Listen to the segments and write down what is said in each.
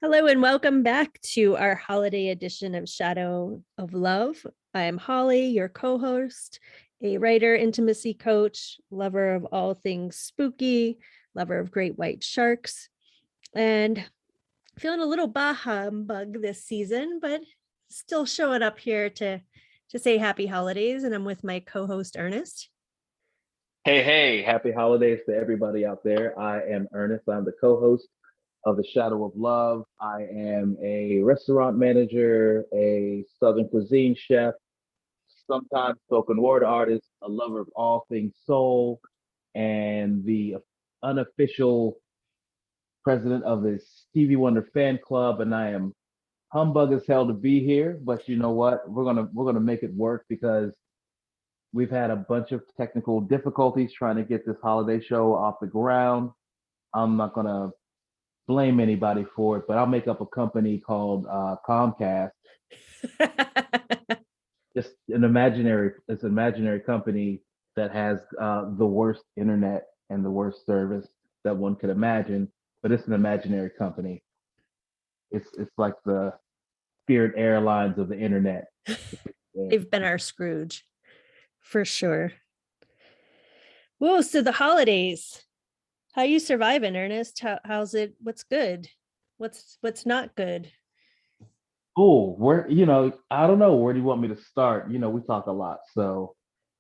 Hello and welcome back to our holiday edition of Shadow of Love. I am Holly, your co-host, a writer, intimacy coach, lover of all things spooky, lover of great white sharks, and feeling a little bah humbug this season, but still showing up here to say happy holidays. And I'm with my co-host Ernest. Hey, happy holidays to everybody out there. I am Ernest. I'm the co host of The Shadow of Love. I am a restaurant manager, a Southern cuisine chef, sometimes spoken word artist, a lover of all things soul, and the unofficial president of the Stevie Wonder fan club. And I am humbug as hell to be here, but you know what? We're gonna make it work because we've had a bunch of technical difficulties trying to get this holiday show off the ground. I'm not gonna blame anybody for it, but I'll make up a company called Comcast. It's an imaginary company that has the worst internet and the worst service that one could imagine, but it's an imaginary company. It's like the Spirit Airlines of the internet. They've been our Scrooge for sure. Whoa, so the holidays. How you surviving, Ernest? How's it? What's good? What's not good? Oh, I don't know. Where do you want me to start? We talk a lot. So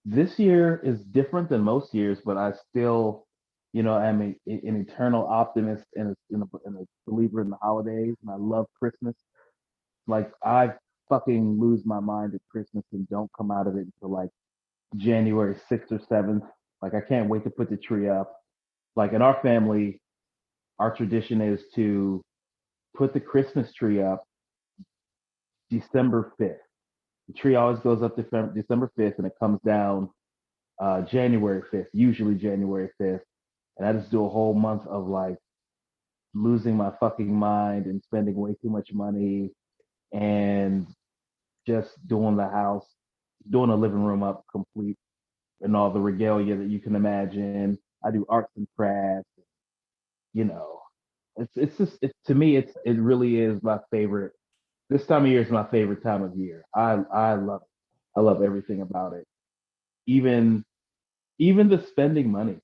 this year is different than most years, but I still, am an eternal optimist and a believer in the holidays. And I love Christmas. Like, I fucking lose my mind at Christmas and don't come out of it until like January 6th or 7th. Like, I can't wait to put the tree up. Like, in our family, our tradition is to put the Christmas tree up December 5th. The tree always goes up December 5th and it comes down January 5th, usually January 5th. And I just do a whole month of like losing my fucking mind and spending way too much money and just doing the house, doing the living room up complete and all the regalia that you can imagine. I do arts and crafts, you know. It's just to me it really is my favorite. This time of year is my favorite time of year. I love it. I love everything about it. Even even the spending money.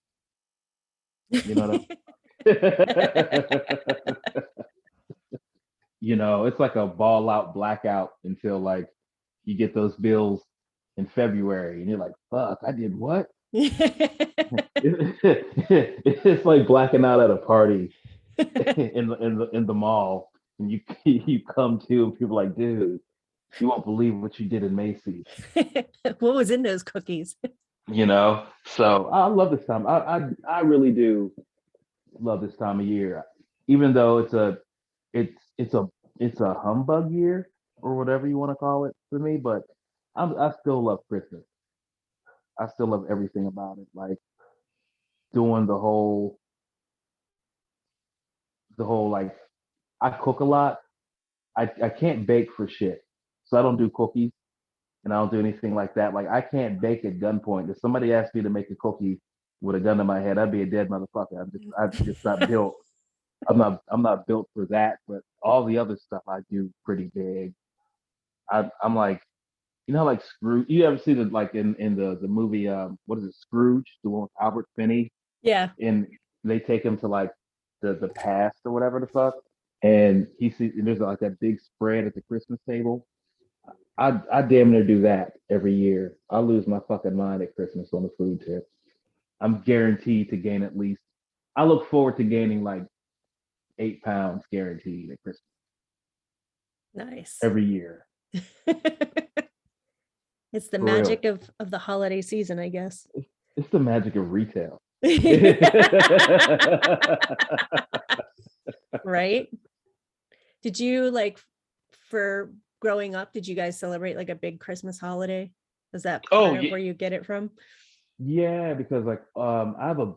You know it's like a ball out blackout until like you get those bills in February and you're like, fuck, I did what? It's like blacking out at a party in the mall and you you come to and people are like, dude, you won't believe what you did in Macy's. What was in those cookies? So I love this time. I really do love this time of year, even though it's it's a it's a humbug year or whatever you want to call it for me. But I still love Christmas. I still love everything about it. Like doing the whole like I cook a lot. I can't bake for shit, so I don't do cookies and I don't do anything like that. Like I can't bake at gunpoint. If somebody asked me to make a cookie with a gun to my head, I'd be a dead motherfucker. I'm just not built. I'm not built for that. But all the other stuff I do pretty big. I'm like, like Scrooge. You ever see the like in the movie what is it, Scrooge, the one with Albert Finney, Yeah. and they take him to like the past or whatever the fuck, and he sees and there's like that big spread at the Christmas table. I damn near do that every year. I lose my fucking mind at Christmas on the food tip. I'm guaranteed to gain at least. I look forward to gaining like 8 pounds guaranteed at Christmas Nice. every year. It's the For real. magic of the holiday season, I guess. It's the magic of retail. Right? Did you like for growing up, did you guys celebrate like a big Christmas holiday? Is that Oh part of yeah, where you get it from? yeah, because like I have a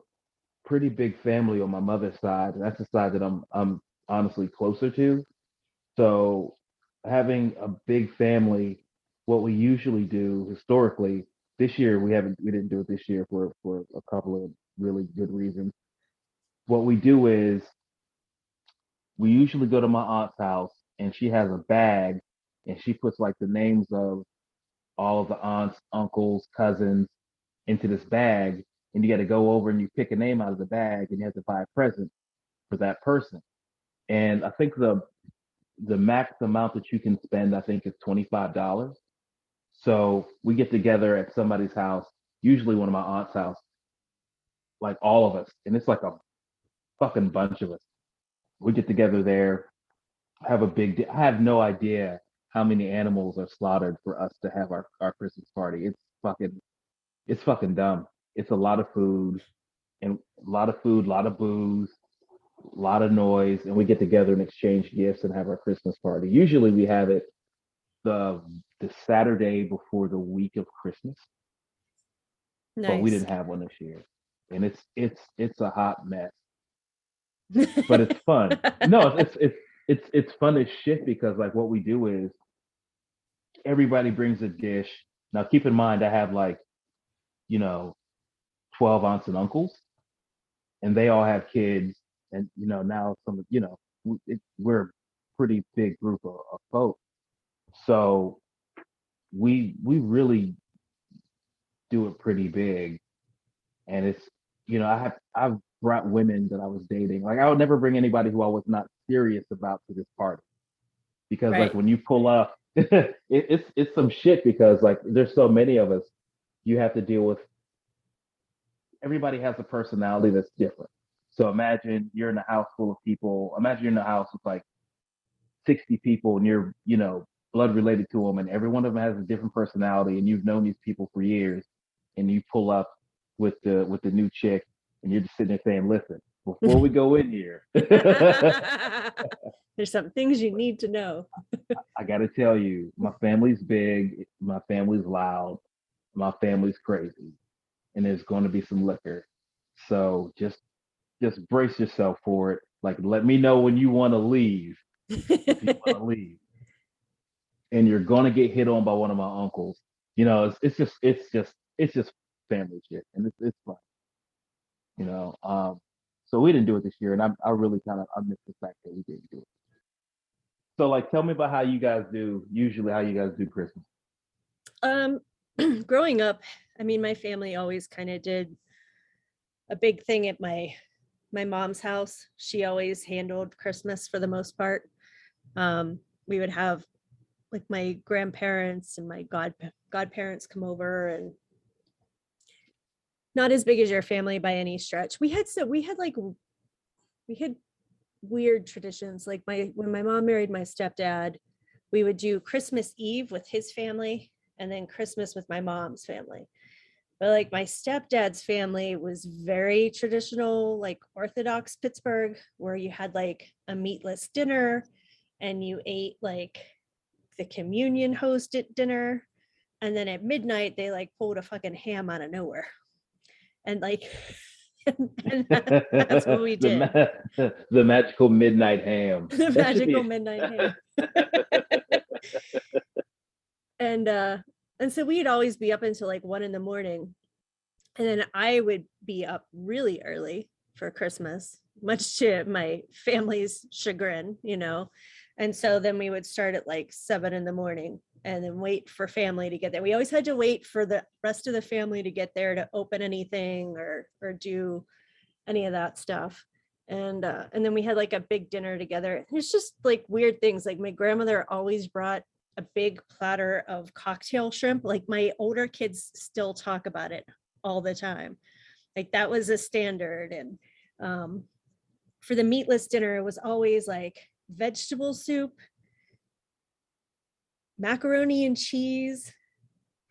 pretty big family on my mother's side, and that's the side that I'm honestly closer to. So having a big family, what we usually do historically, this year we didn't do it this year for a couple of really good reasons. What we do is we usually go to my aunt's house and she has a bag and she puts like the names of all of the aunts, uncles, cousins into this bag. And you got to go over and you pick a name out of the bag and you have to buy a present for that person. And I think the max amount that you can spend, I think, is $25. So we get together at somebody's house, usually one of my aunt's house, like all of us, and it's like a fucking bunch of us. We get together there, have a I have no idea how many animals are slaughtered for us to have our Christmas party. It's fucking dumb. It's a lot of food and a lot of food, a lot of booze, a lot of noise, and we get together and exchange gifts and have our Christmas party. Usually we have it the the Saturday before the week of Christmas, but we Nice. didn't have one this year. And it's a hot mess, but it's fun. No, it's fun as shit because like what we do is everybody brings a dish. Now keep in mind I have like, you know, 12 aunts and uncles and they all have kids and now some we're a pretty big group of folks. So we really do it pretty big and it's I've brought women that I was dating. Like I would never bring anybody who I was not serious about to this party because like Right. when you pull up, it's some shit because like there's so many of us. You have to deal with everybody has a personality that's different. So imagine you're in a house full of people. Imagine you're in a house with like 60 people and you're blood related to them, and every one of them has a different personality, and you've known these people for years, and you pull up with the new chick, and you're just sitting there saying, "Listen, before we go in here, There's some things you need to know. I got to tell you, my family's big, my family's loud, my family's crazy, and there's going to be some liquor. So just brace yourself for it. Like, let me know when you want to leave, if you want to leave, and you're going to get hit on by one of my uncles. It's just family shit, and it's fun. You know, so we didn't do it this year, and I really I miss the fact that we didn't do it. So, like, tell me about how you guys do usually how you guys do Christmas. Um, growing up, I mean, my family always kind of did a big thing at my mom's house. She always handled Christmas for the most part. We would have like my grandparents and my godparents come over, and not as big as your family by any stretch. We had weird traditions. Like when my mom married my stepdad, we would do Christmas Eve with his family and then Christmas with my mom's family. But like my stepdad's family was very traditional, like Orthodox Pittsburgh, where you had like a meatless dinner and you ate like the communion hosted dinner. And then at midnight, they like pulled a fucking ham out of nowhere. And like, and that's what we did. The magical midnight ham. The That should magical be. midnight ham. and so we'd always be up until like 1 a.m. And then I would be up really early for Christmas, much to my family's chagrin. And so then we would start at like 7 a.m. and then wait for family to get there. We always had to wait for the rest of the family to get there to open anything or do any of that stuff. And then we had like a big dinner together. It's just like weird things. Like my grandmother always brought a big platter of cocktail shrimp. Like my older kids still talk about it all the time. Like that was a standard. And for the meatless dinner, it was always like vegetable soup, macaroni and cheese,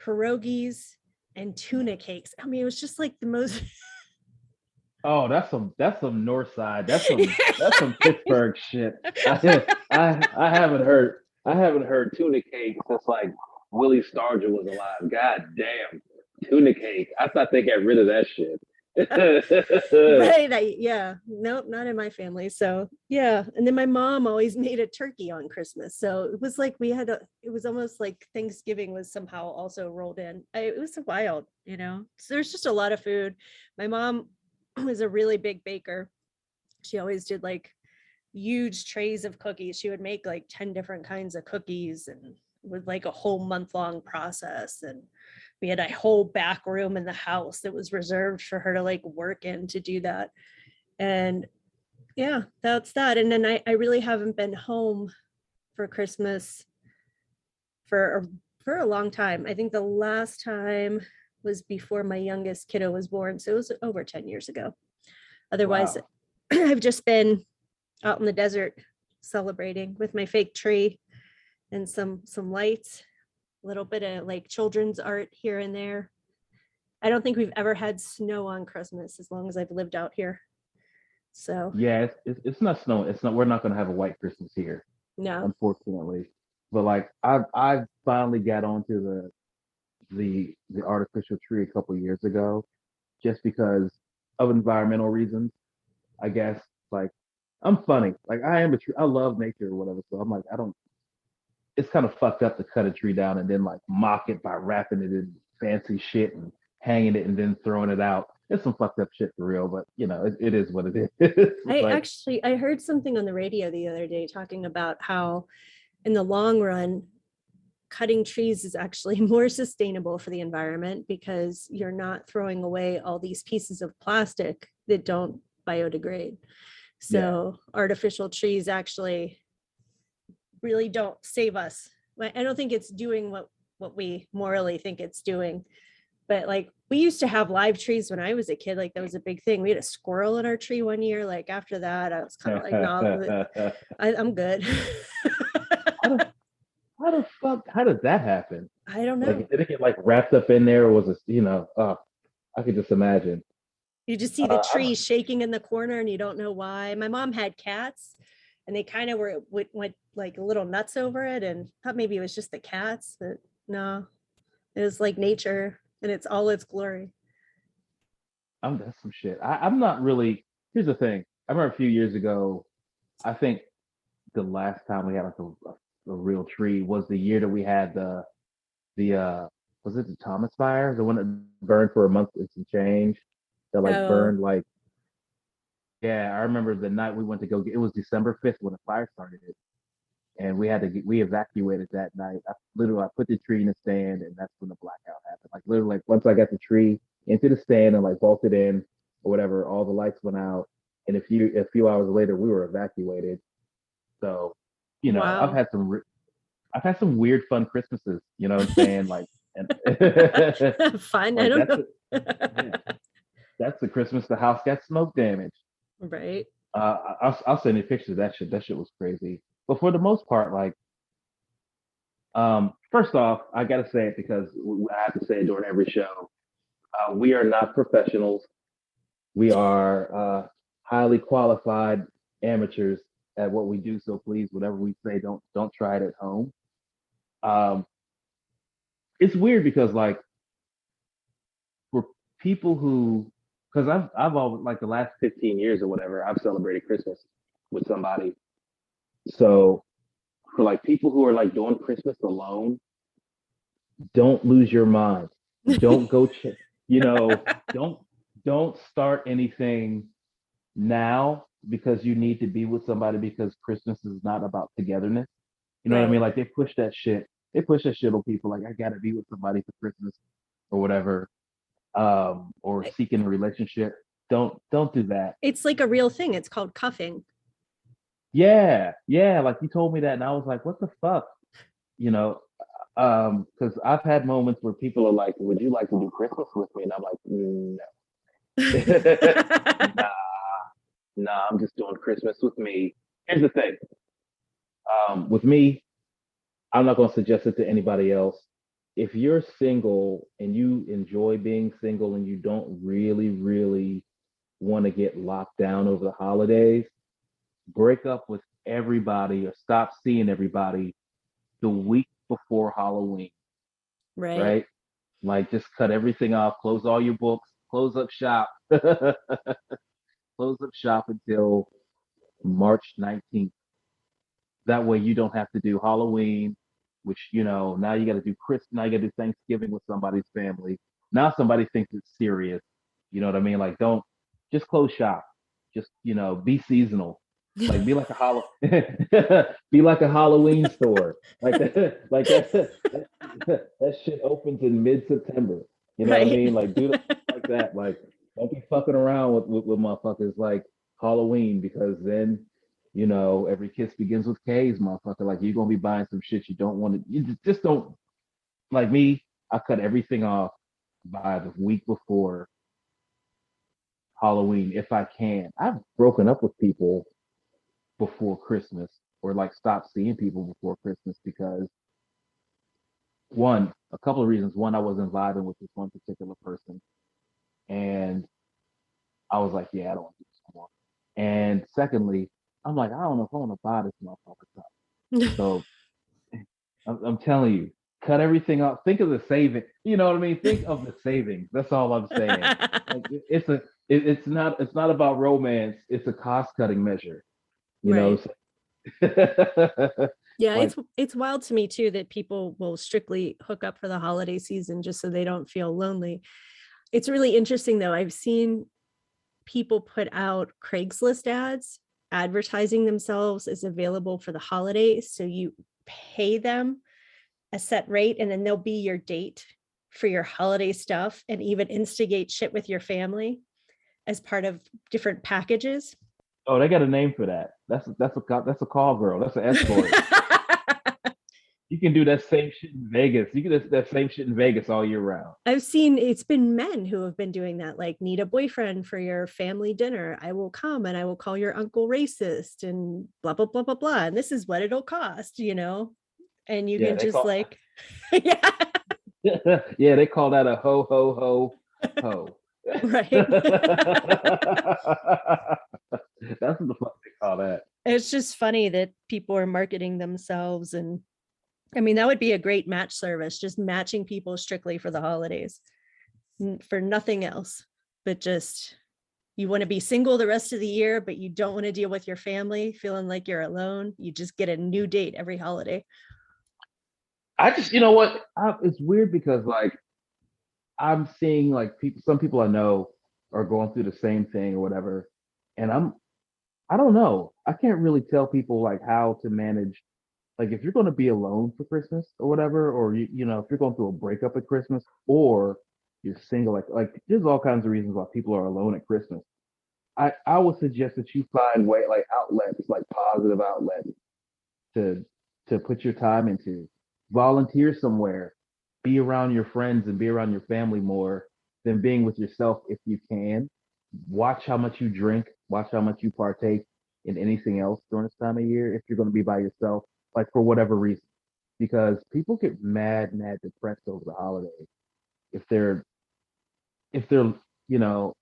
pierogies, and tuna cakes. I mean, it was just like the most. Oh, that's some North Side. That's some Pittsburgh shit. I haven't heard tuna cake since like Willie Stargell was alive. God damn, tuna cake. I thought they got rid of that shit. Right. Yeah. Nope, not in my family. So yeah. And then my mom always made a turkey on Christmas. So it was like it was almost like Thanksgiving was somehow also rolled in. It was wild. So there's just a lot of food. My mom was a really big baker. She always did like huge trays of cookies. She would make like 10 different kinds of cookies and with like a whole month-long process. And we had a whole back room in the house that was reserved for her to like work in to do that. And yeah, that's that. And then I really haven't been home for Christmas for for a long time. I think the last time was before my youngest kiddo was born. So it was over 10 years ago. Otherwise, Wow. I've just been out in the desert celebrating with my fake tree and some lights, a little bit of like children's art here and there. I don't think we've ever had snow on Christmas as long as I've lived out here. So Yeah, it's not snowing. It's not. We're not gonna have a white Christmas here, no. unfortunately. But like I've finally got onto the artificial tree a couple of years ago, just because of environmental reasons. I guess like I'm funny. Like I am a tree. I love nature or whatever. So I'm like I don't. It's kind of fucked up to cut a tree down and then like mock it by wrapping it in fancy shit and hanging it and then throwing it out. It's some fucked up shit for real, but you know it is what it is. Like I heard something on the radio the other day talking about how in the long run cutting trees is actually more sustainable for the environment because you're not throwing away all these pieces of plastic that don't biodegrade. yeah, So artificial trees actually really don't save us. I don't think it's doing what we morally think it's doing. But like we used to have live trees when I was a kid. Like that was a big thing. We had a squirrel in our tree one year. Like after that, I was kind of like, no, I'm good. how the how the fuck how did that happen? I don't know. Like did it get like wrapped up in there or was it I could just imagine. You just see the I'm tree shaking in the corner and you don't know why. My mom had cats and they kind of went like a little nuts over it and thought maybe it was just the cats, but no, it was like nature and it's all its glory. that's some shit. I'm not really. Here's the thing. I remember a few years ago. I think the last time we had like a real tree was the year that we had the was it the Thomas fire, the one that burned for a month and some change, that like Oh, burned like yeah. I remember the night we went to go get. It was December 5th when the fire started, and we evacuated that night. I put the tree in the stand, and that's when the blackout happened. Like literally, like once I got the tree into the stand and like bolted in or whatever, all the lights went out, and a few hours later we were evacuated. So, wow. I've had some weird fun Christmases. You know what I'm saying? Like and Fun. I like don't know. yeah, that's the Christmas the house got smoke damage. Right. I'll send you pictures of that shit. That shit was crazy. But for the most part, like first off, I got to say it because I have to say it during every show. We are not professionals. We are highly qualified amateurs at what we do. So please, whatever we say, don't try it at home. Um, it's weird because like for people who, because I've always like the last 15 years or whatever, I've celebrated Christmas with somebody. So for like people who are like doing Christmas alone, don't lose your mind. Don't go you know, don't don't start anything now because you need to be with somebody because Christmas is not about togetherness. You know what I Right. mean? Like they push that shit. They push that shit on people like I gotta be with somebody for Christmas or whatever. Or seeking a relationship. Don't do that. It's like a real thing. It's called cuffing. Yeah, yeah. Like you told me that and I was like, what the fuck? You know, because I've had moments where people are like, "Would you like to do Christmas with me?" And I'm like, "No, nah, nah. I'm just doing Christmas with me." Here's the thing. With me, I'm not going to suggest it to anybody else. If you're single and you enjoy being single and you don't really, really want to get locked down over the holidays, break up with everybody or stop seeing everybody the week before Halloween, Right. right? Like just cut everything off, close all your books, close up shop, close up shop until March 19th. That way you don't have to do Halloween, which now you got to do Chris. Now you got to do Thanksgiving with somebody's family. Now somebody thinks it's serious. You know what I mean? Like don't just close shop. Just be seasonal. Like be like a be like a Halloween store. Like that, that shit opens in mid-September. You know what I Right. mean? Like do that like that. Like don't be fucking around with motherfuckers like Halloween because then every kiss begins with K's, motherfucker. Like you're gonna be buying some shit you don't want to. You just don't like me. I cut everything off by the week before Halloween if I can. I've broken up with people before Christmas or like stop seeing people before Christmas because a couple of reasons. One, I wasn't vibing with this one particular person. And I was like, yeah, I don't want to do this anymore. And secondly, I'm like, I don't know if I want to buy this motherfucker stuff. So I'm telling you, cut everything off. Think of the saving. You know what I mean? Think of the savings. That's all I'm saying. Like it's not about romance. It's a cost cutting measure. You know, Right. Yeah, like it's wild to me too that people will strictly hook up for the holiday season just so they don't feel lonely. It's really interesting though. I've seen people put out Craigslist ads advertising themselves as available for the holidays. So you pay them a set rate and then they'll be your date for your holiday stuff and even instigate shit with your family as part of different packages. oh, they got a name for that. That's a call girl. That's an escort. You can do that same shit in Vegas. You can do that same shit in Vegas all year round. I've seen it's been men who have been doing that, like need a boyfriend for your family dinner. I will come and I will call your uncle racist and blah, blah, blah, blah, blah. And this is what it'll cost. And you Yeah, can they just call like, yeah, yeah, they call that a ho ho ho ho. right. That's what the fuck they call that. It's just funny that people are marketing themselves. And I mean, that would be a great match service, just matching people strictly for the holidays, for nothing else, but just you want to be single the rest of the year, but you don't want to deal with your family feeling like you're alone. You just get a new date every holiday. I just, you know what? It's weird because like I'm seeing like some people I know are going through the same thing or whatever, and I don't know. I can't really tell people like how to manage. Like if you're going to be alone for Christmas or whatever, or if you're going through a breakup at Christmas, or you're single, like there's all kinds of reasons why people are alone at Christmas. I would suggest that you find way like outlets, like positive outlets to put your time into. Volunteer somewhere, be around your friends and be around your family more than being with yourself if you can. Watch how much you drink, watch how much you partake in anything else during this time of year if you're going to be by yourself, like for whatever reason. Because people get mad depressed over the holidays if they're, you know,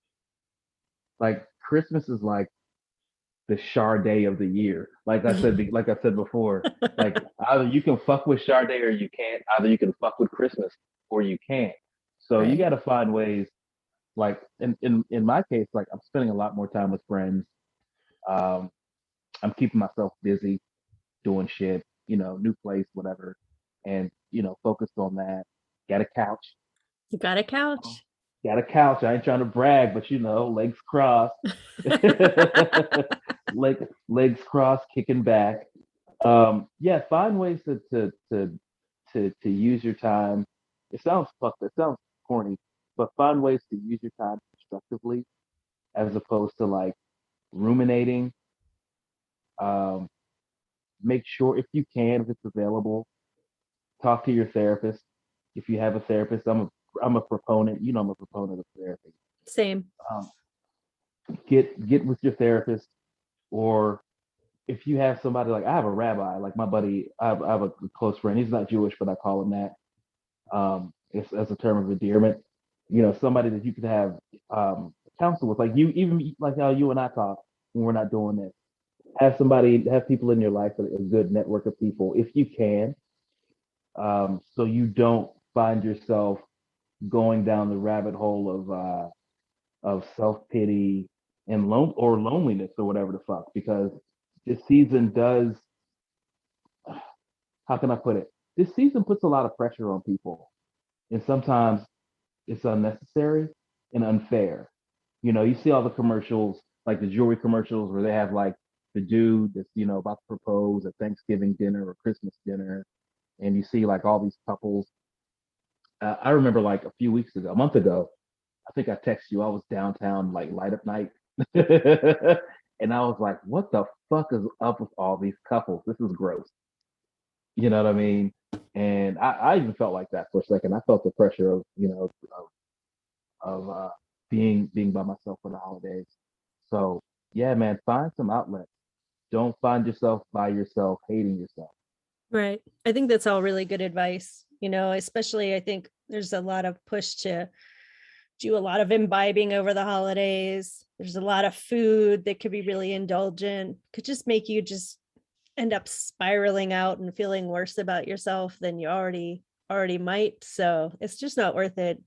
like Christmas is like the Sade of the year. Like I said before, like either you can fuck with Sade or you can't. Either you can fuck with Christmas or you can't. So you got Right. to find ways. Like in my case, like I'm spending a lot more time with friends. Um, I'm keeping myself busy doing shit. New place, whatever, and focused on that. Got a couch. You got a couch. Got a couch. I ain't trying to brag, but legs crossed. Legs crossed, kicking back. Yeah, find ways to use your time. It sounds fucked. It sounds corny, but find ways to use your time constructively as opposed to like ruminating. Um, Make sure if you can, if it's available, talk to your therapist. If you have a therapist, I'm a proponent. I'm a proponent of therapy. Same. Um, get with your therapist, or if you have somebody like I have a rabbi, like my buddy, I have a close friend. He's not Jewish, but I call him that. It's as a term of endearment. Somebody that you could have counsel with, like you, even like how you and I talk when we're not doing this. Have people in your life, a good network of people, if you can, so you don't find yourself going down the rabbit hole of self pity and loneliness or whatever the fuck. Because this season does, how can I put it? This season puts a lot of pressure on people, and sometimes it's unnecessary and unfair. You see all the commercials, like the jewelry commercials, where they have like the dude that's, about to propose at Thanksgiving dinner or Christmas dinner, and you see like all these couples. I remember like a few weeks ago, a month ago, I think I texted you. I was downtown like light up night, and I was like, "What the fuck is up with all these couples? This is gross." You know what I mean? And I even felt like that for a second. I felt the pressure of of being by myself for the holidays. So yeah, man, find some outlets. Don't find yourself by yourself hating yourself. Right. I think that's all really good advice, especially I think there's a lot of push to do a lot of imbibing over the holidays. There's a lot of food that could be really indulgent, could just make you just end up spiraling out and feeling worse about yourself than you already might. So it's just not worth it.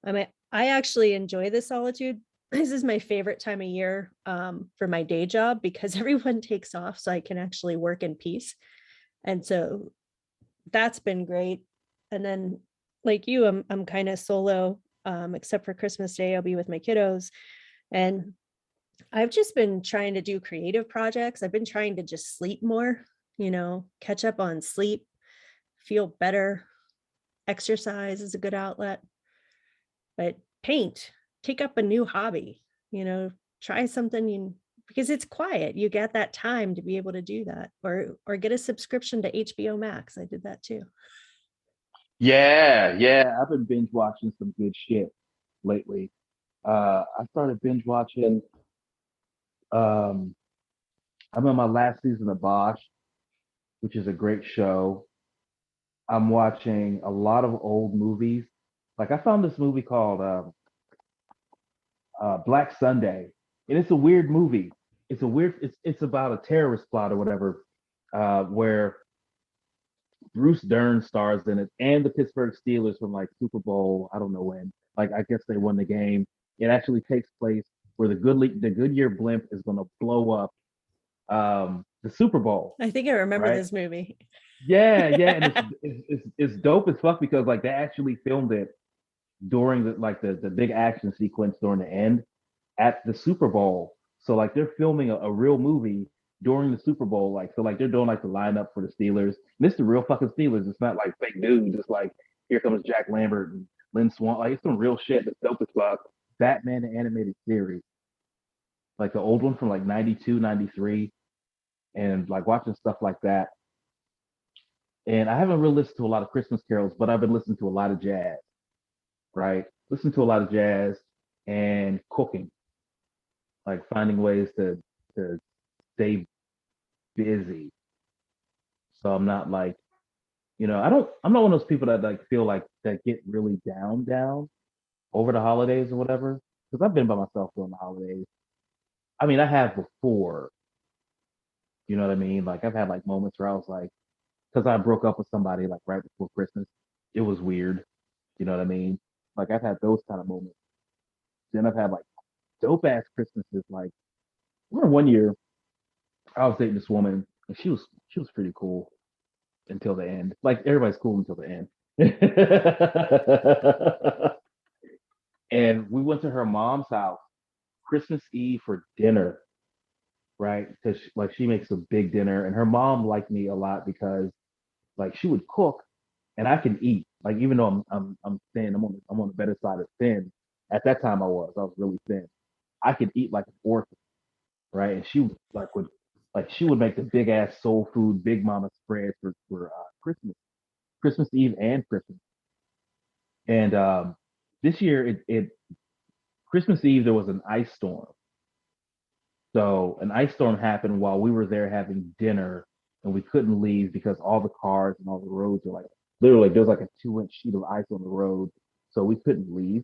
I mean, I actually enjoy the solitude. This is my favorite time of year for my day job because everyone takes off so I can actually work in peace. And so that's been great. And then like you, I'm kind of solo, except for Christmas Day, I'll be with my kiddos. And I've just been trying to do creative projects. I've been trying to just sleep more, catch up on sleep, feel better. Exercise is a good outlet, but paint, take up a new hobby, try something because it's quiet. You get that time to be able to do that, or get a subscription to HBO Max. I did that too. Yeah, yeah. I've been binge watching some good shit lately. I started binge watching. Um, I'm on my last season of Bosch, which is a great show. I'm watching a lot of old movies. Like I found this movie called Black Sunday, and it's a weird movie. It's about a terrorist plot or whatever, where Bruce Dern stars in it, and the Pittsburgh Steelers from like Super Bowl. I don't know when. Like I guess they won the game. It actually takes place where the Goodyear blimp is going to blow up the Super Bowl, I think I remember right? this movie. Yeah, yeah, and Yeah. it's dope as fuck because like they actually filmed it during the big action sequence during the end at the Super Bowl. So like they're filming a real movie during the Super Bowl. Like so like they're doing like the lineup for the Steelers. And this is the real fucking Steelers. It's not like fake news. It's like here comes Jack Lambert and Lynn Swan. Like it's some real shit that's dope as fuck. Batman the animated series. Like the old one from like 92, 93, and like watching stuff like that. And I haven't really listened to a lot of Christmas carols, but I've been listening to a lot of jazz, right? Listen to a lot of jazz and cooking, like finding ways to stay busy. So I'm not like, I'm not one of those people that like feel like that get really down over the holidays or whatever. Because I've been by myself during the holidays. I mean, I have before, you know what I mean? Like I've had like moments where I was like, because I broke up with somebody like right before Christmas. It was weird. You know what I mean? Like I've had those kind of moments. Then I've had like dope ass Christmases. Like I remember one year I was dating this woman and she was pretty cool until the end. Like everybody's cool until the end. And we went to her mom's house Christmas Eve for dinner, right? Because like she makes a big dinner, and her mom liked me a lot because like she would cook, and I can eat. Like even though I'm thin, I'm on the better side of thin. At that time, I was really thin. I could eat like an orphan, right? And she would make the big ass soul food, big mama spread for Christmas Eve and Christmas. And this year, it Christmas Eve there was an ice storm. So an ice storm happened while we were there having dinner, and we couldn't leave because all the cars and all the roads were like literally there was like a 2 inch sheet of ice on the road, so we couldn't leave.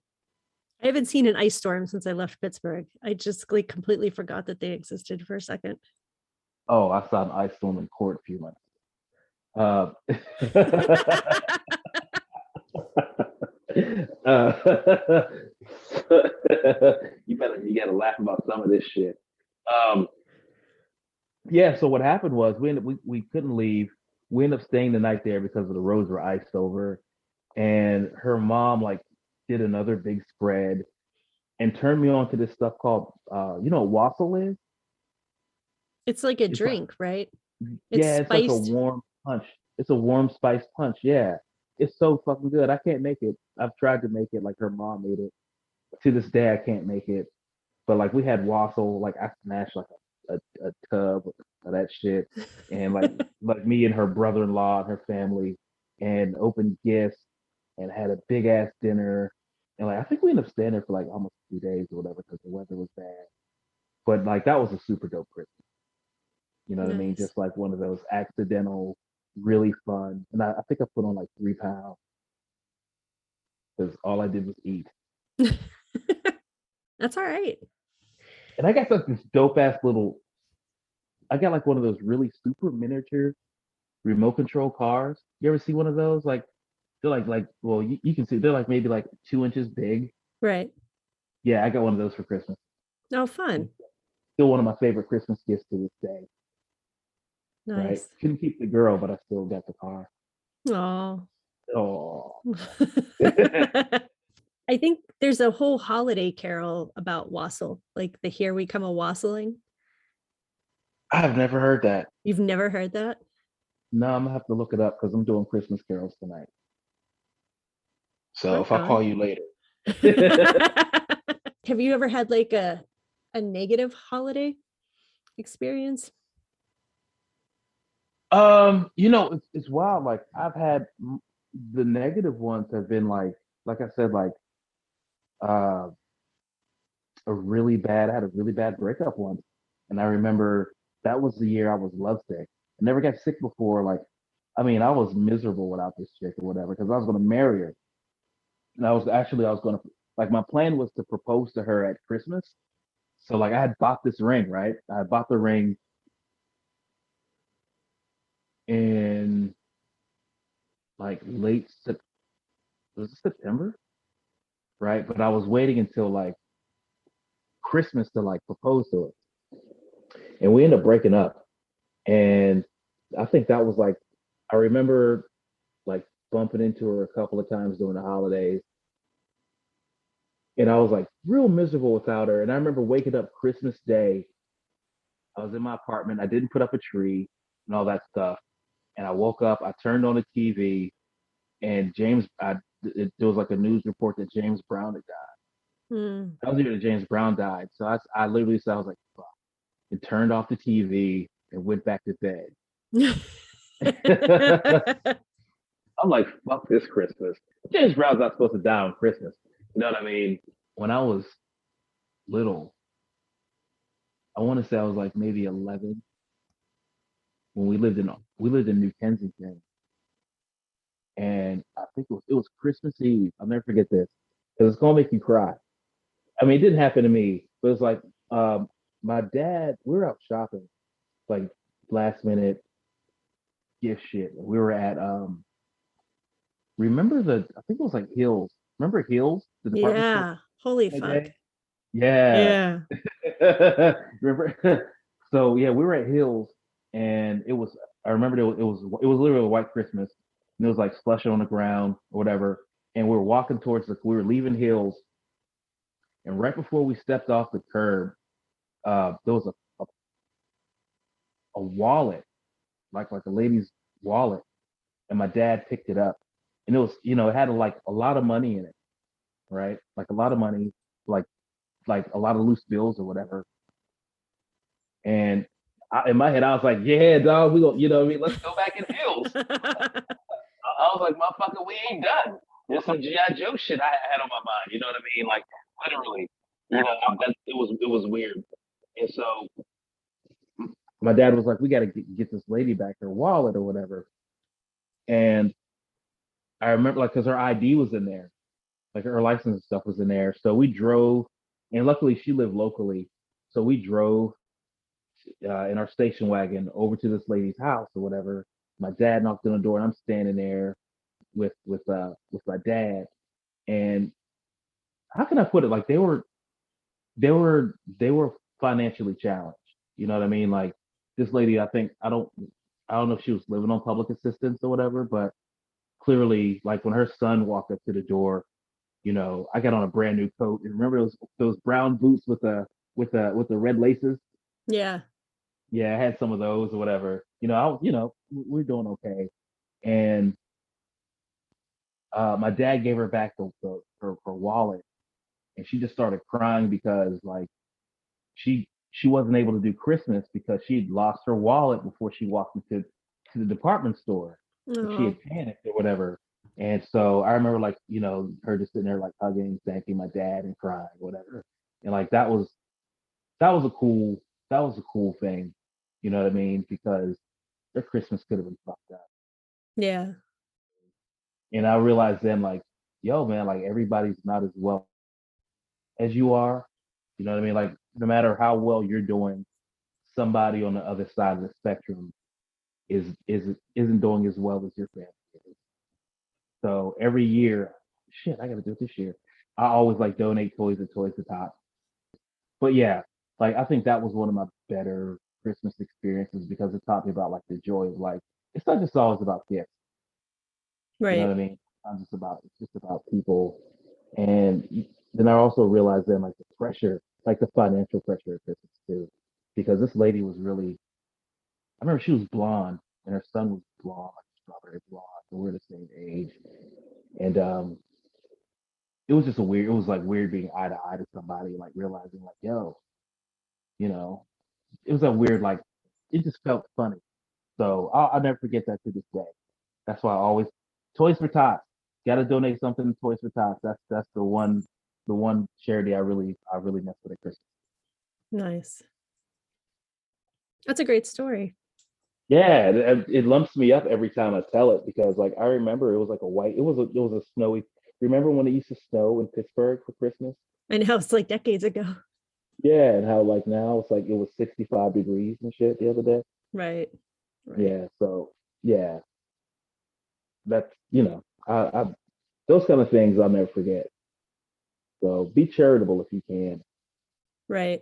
I haven't seen an ice storm since I left Pittsburgh. I just like completely forgot that they existed for a second. Oh, I saw an ice storm in court a few months. Uh, uh, you gotta laugh about some of this shit. Um, yeah. So what happened was we couldn't leave. We ended up staying the night there because of the roads were iced over, and her mom like did another big spread and turned me on to this stuff called what wassail is. It's like a It's like, drink, right? It's yeah, it's like a spiced. warm punch. It's a warm spice punch. Yeah. It's so fucking good. I can't make it. I've tried to make it like her mom made it. To this day, I can't make it. But like we had wassail, like I smashed like a tub of that shit, and like me and her brother-in-law and her family, and opened gifts, and had a big ass dinner, and like I think we ended up staying there for like almost 2 days or whatever because the weather was bad. But like that was a super dope Christmas. You know what I mean? Nice. Just like one of those accidental, really fun. And I think I put on like 3 pounds because all I did was eat. That's all right. And I got like this dope ass little. I got like one of those really super miniature remote control cars. You ever see one of those? Like they're like well you can see they're like maybe like 2 inches big. Right. Yeah, I got one of those for Christmas. Oh, fun. Still one of my favorite Christmas gifts to this day. Right? Nice. Couldn't keep the girl, but I still got the car. Oh. Oh, I think there's a whole holiday carol about wassail, like the Here We Come a Wassailing. I've never heard that. You've never heard that? No, I'm gonna have to look it up because I'm doing Christmas carols tonight. So if Rock I call on. you later. Have you ever had like a negative holiday experience? It's wild. Like I've had the negative ones have been like I said, like uh I had a really bad breakup once. And I remember that was the year I was lovesick. I never got sick before. Like, I mean, I was miserable without this chick or whatever because I was going to marry her. And I was going to, like, my plan was to propose to her at Christmas. So, like, I had bought this ring, right? I had bought the ring in like was it September? Right. But I was waiting until like Christmas to like propose to her. And we ended up breaking up. And I think that was like, I remember like bumping into her a couple of times during the holidays. And I was like real miserable without her. And I remember waking up Christmas Day. I was in my apartment. I didn't put up a tree and all that stuff. And I woke up, I turned on the TV, and there was like a news report that James Brown had died. Hmm. I was here that James Brown died. So I literally said, I was like, fuck, and turned off the TV and went back to bed. I'm like, fuck this Christmas. James Brown's not supposed to die on Christmas. You know what I mean? When I was little, I want to say I was like maybe 11 when we lived in New Kensington, and I think it was Christmas Eve. I'll never forget this because it's gonna make you cry. I mean, it didn't happen to me, but it's like my dad. We were out shopping, like last minute gift shit. We were at remember I think it was like Hills. Remember Hills, the department store Yeah. Holy that fuck. day? Yeah. Yeah. Remember? So yeah, we were at Hills, and it was. I remember it was literally a white Christmas, and it was like slush on the ground or whatever. And we were walking towards we were leaving Hills, and right before we stepped off the curb, there was a wallet, like a lady's wallet, and my dad picked it up, and it was it had like a lot of money in it, right? Like a lot of money, like a lot of loose bills or whatever. And in my head, I was like, "Yeah, dog, we go, you know what I mean? Let's go back in Hills." I was like, "Motherfucker, we ain't done." There's some GI Joe shit I had on my mind. You know what I mean? Like literally, it was weird. And so my dad was like, "We got to get this lady back her wallet or whatever." And I remember like because her ID was in there, like her license and stuff was in there. So we drove, and luckily she lived locally, so we drove in our station wagon over to this lady's house or whatever. My dad knocked on the door, and I'm standing there with my dad. And how can I put it? Like they were financially challenged. You know what I mean? Like this lady, I don't know if she was living on public assistance or whatever, but clearly, like when her son walked up to the door, I got on a brand new coat. And remember those brown boots with the red laces? Yeah. yeah, I had some of those or whatever. We're doing okay. And my dad gave her back her wallet, and she just started crying because like she wasn't able to do Christmas because she'd lost her wallet before she walked into to the department store. And she Oh, had panicked or whatever. And so I remember like, her just sitting there like hugging, thanking my dad and crying, whatever. And like that was a cool that was a cool thing. You know what I mean? Because their Christmas could have been fucked up. yeah, And I realized then like, yo, man, like everybody's not as well as you are. You know what I mean? Like no matter how well you're doing, somebody on the other side of the spectrum isn't doing as well as your family is. So every year, shit, I gotta do it this year. I always like donate toys to Toys to Top. But yeah, like I think that was one of my better Christmas experiences because it taught me about like the joy of like it's not just always about gifts. You know right, what I mean? It's just about people. And then I also realized then like the pressure, like the financial pressure of Christmas too. Because this lady was really I remember she was blonde and her son was blonde, like strawberry blonde. So we're the same age. And it was like weird being eye to eye to somebody, like realizing like, yo, you know, it was a weird, like, it just felt funny. So I'll never forget that to this day. That's why I always, Toys for Tots, got to donate something to Toys for Tots. That's the one charity I really mess with at Christmas. nice. That's a great story. Yeah, it lumps me up every time I tell it because like I remember it was like a white, it was a snowy. Remember when it used to snow in Pittsburgh for Christmas? I know it's like decades ago. Yeah, and how like now it's like it was 65 degrees and shit the other day. Right, right, Yeah, so yeah, that's I those kind of things I'll never forget. So be charitable if you can. right.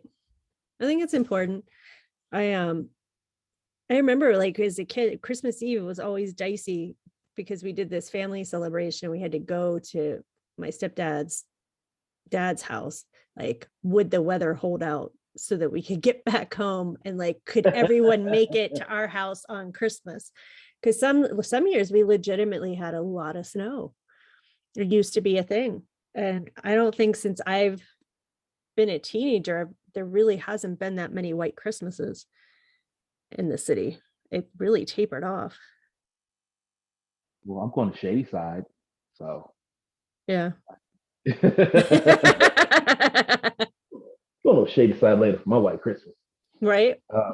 I think it's important. I I remember like as a kid, Christmas Eve was always dicey because we did this family celebration. We had to go to my stepdad's dad's house. Like, would the weather hold out so that we could get back home? And like, could everyone make it to our house on Christmas? Because some years we legitimately had a lot of snow. It used to be a thing. And I don't think since I've been a teenager, there really hasn't been that many white Christmases in the city. It really tapered off. Well, I'm going to shady side, so Yeah. going to shady side later for my white Christmas. Right. Uh,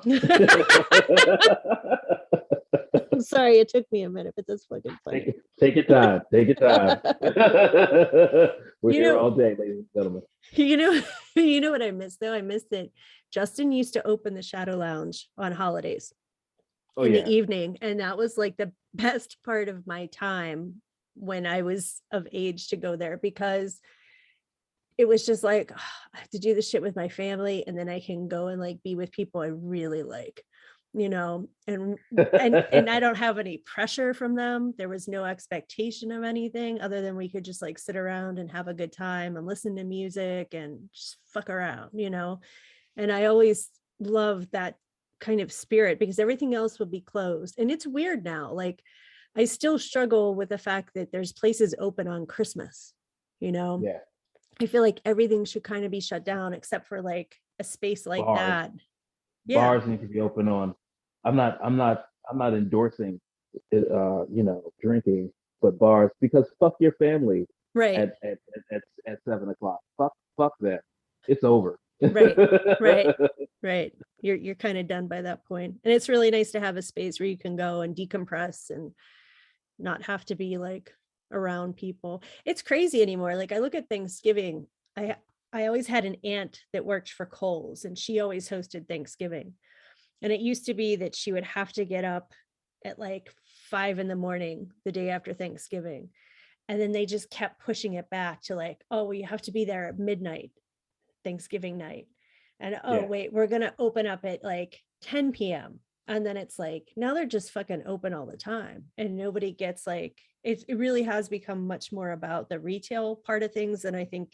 I'm sorry it took me a minute, but that's fucking funny. take your time. Take your time. We're You here know, all day, ladies and gentlemen. you know, you know what I miss though? I miss that Justin used to open the Shadow Lounge on holidays Oh in the yeah. evening. And that was like the best part of my time when I was of age to go there because it was just like, "Oh, I have to do this shit with my family and then I can go and like be with people I really like, and I don't have any pressure from them. There was no expectation of anything other than we could just like sit around and have a good time and listen to music and just fuck around. And I always loved that kind of spirit because everything else would be closed. And it's weird now. Like I still struggle with the fact that there's places open on Christmas, you know. Yeah. I feel like everything should kind of be shut down except for like a space like Bars. that. Yeah. Bars need to be open on. I'm not endorsing drinking, but bars because fuck your family Right. at 7 o'clock. Fuck that. It's over. Right. Right. Right. You're kind of done by that point. And it's really nice to have a space where you can go and decompress and not have to be like around people. It's crazy anymore. Like I look at Thanksgiving. I I always had an aunt that worked for Kohl's and she always hosted Thanksgiving. And it used to be that she would have to get up at like 5 in the morning the day after Thanksgiving. And then they just kept pushing it back to like, oh, well, you have to be there at midnight, Thanksgiving night. And oh, Yeah. wait, we're going to open up at like 10 p.m. And then it's like, now they're just fucking open all the time. And nobody gets like, it really has become much more about the retail part of things. And I think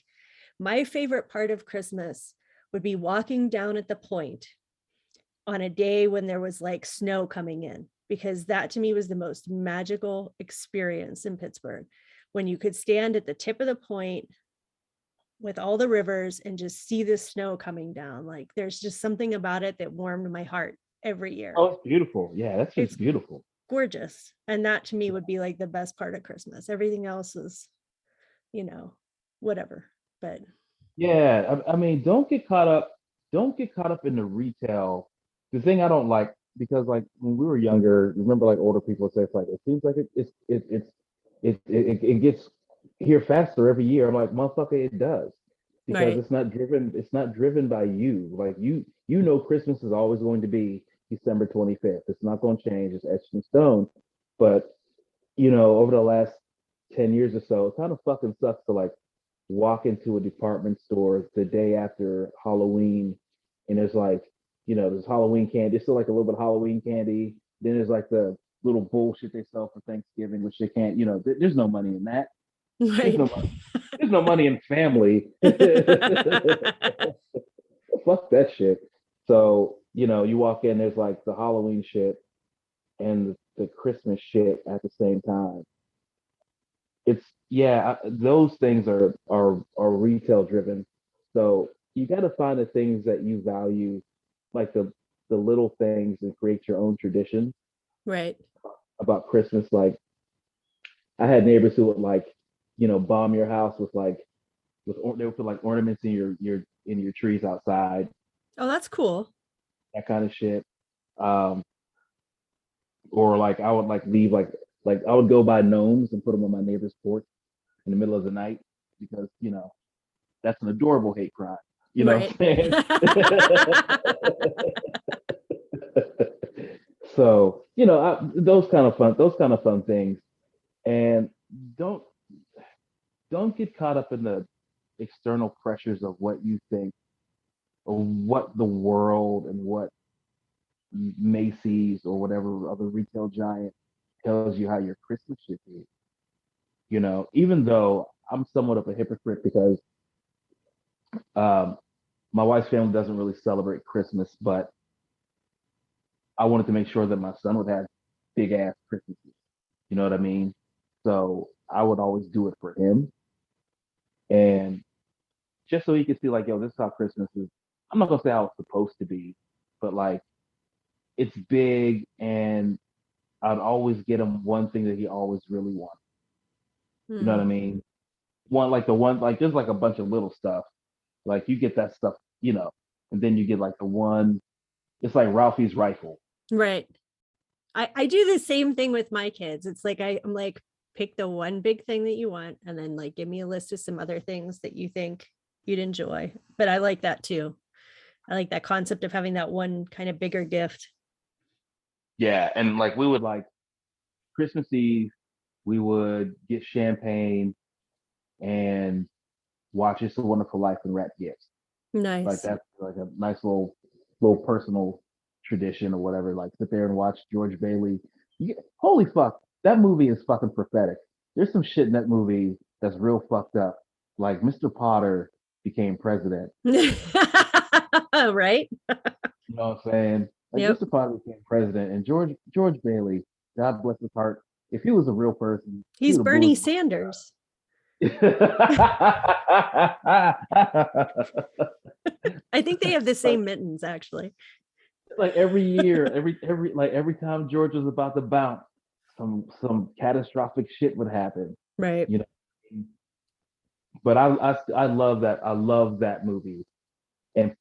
my favorite part of Christmas would be walking down at the point on a day when there was like snow coming in, because that to me was the most magical experience in Pittsburgh, when you could stand at the tip of the point with all the rivers and just see the snow coming down. Like there's just something about it that warmed my heart every year. Oh, it's beautiful. Yeah, that's just It's beautiful. gorgeous. And that to me would be like the best part of Christmas. Everything else is, whatever. But Yeah, I mean, don't get caught up in the retail. The thing I don't like, because like when we were younger, remember like older people say it's like it seems like it gets here faster every year. I'm like, motherfucker, it does. Because right. it's not driven by you. Like you know Christmas is always going to be December 25th. It's not going to change, it's etched in stone. But over the last 10 years or so, it kind of fucking sucks to like walk into a department store the day after Halloween, and there's like, there's Halloween candy. There's still like a little bit of Halloween candy. Then there's like the little bullshit they sell for Thanksgiving, which they can't, there's no money in that. There's Right. no money. There's no money in family. Fuck that shit. So, you walk in, there's like the Halloween shit and the Christmas shit at the same time. It's yeah, those things are retail driven. So you got to find the things that you value, like the little things, and create your own tradition Right. about Christmas. Like I had neighbors who would like, bomb your house with like they would put like ornaments in your trees outside, Oh, that's cool. that kind of shit. Um, or like I would like leave like I would go buy gnomes and put them on my neighbor's porch in the middle of the night because that's an adorable hate crime. You know what Right. I'm saying? So those kind of fun things, and don't don't get caught up in the external pressures of what you think or what the world and what Macy's or whatever other retail giant tells you how your Christmas should be. Even though I'm somewhat of a hypocrite because um, my wife's family doesn't really celebrate Christmas, but I wanted to make sure that my son would have big ass Christmases. You know what I mean? So I would always do it for him, and just so he could see, like, yo, this is how Christmas is. I'm not gonna say how it's supposed to be, but like, it's big, and I'd always get him one thing that he always really wanted. You know what I Hmm. mean? One like just like a bunch of little stuff. Like you get that stuff, and then you get like the one. It's like Ralphie's rifle. Right. I do the same thing with my kids. It's like I'm like, pick the one big thing that you want and then like give me a list of some other things that you think you'd enjoy. But I like that too. I like that concept of having that one kind of bigger gift. Yeah, and like we would like Christmas Eve, we would get champagne and watch It's a Wonderful Life and wrap gifts. Like Nice. that's like a nice little personal tradition or whatever. Like sit there and watch George Bailey. Holy fuck, that movie is fucking prophetic. There's some shit in that movie that's real fucked up. Like Mr. Potter became president. Right. You know what I'm saying? Like Yep. Mr. Potter became president, and George Bailey, God bless his heart, if he was a real person, he He's would have blew Bernie his Sanders. I think they have the like same mittens actually. like every year, every time George was about to bounce, some catastrophic shit would happen. Right. You know, but I love that. I love that movie, and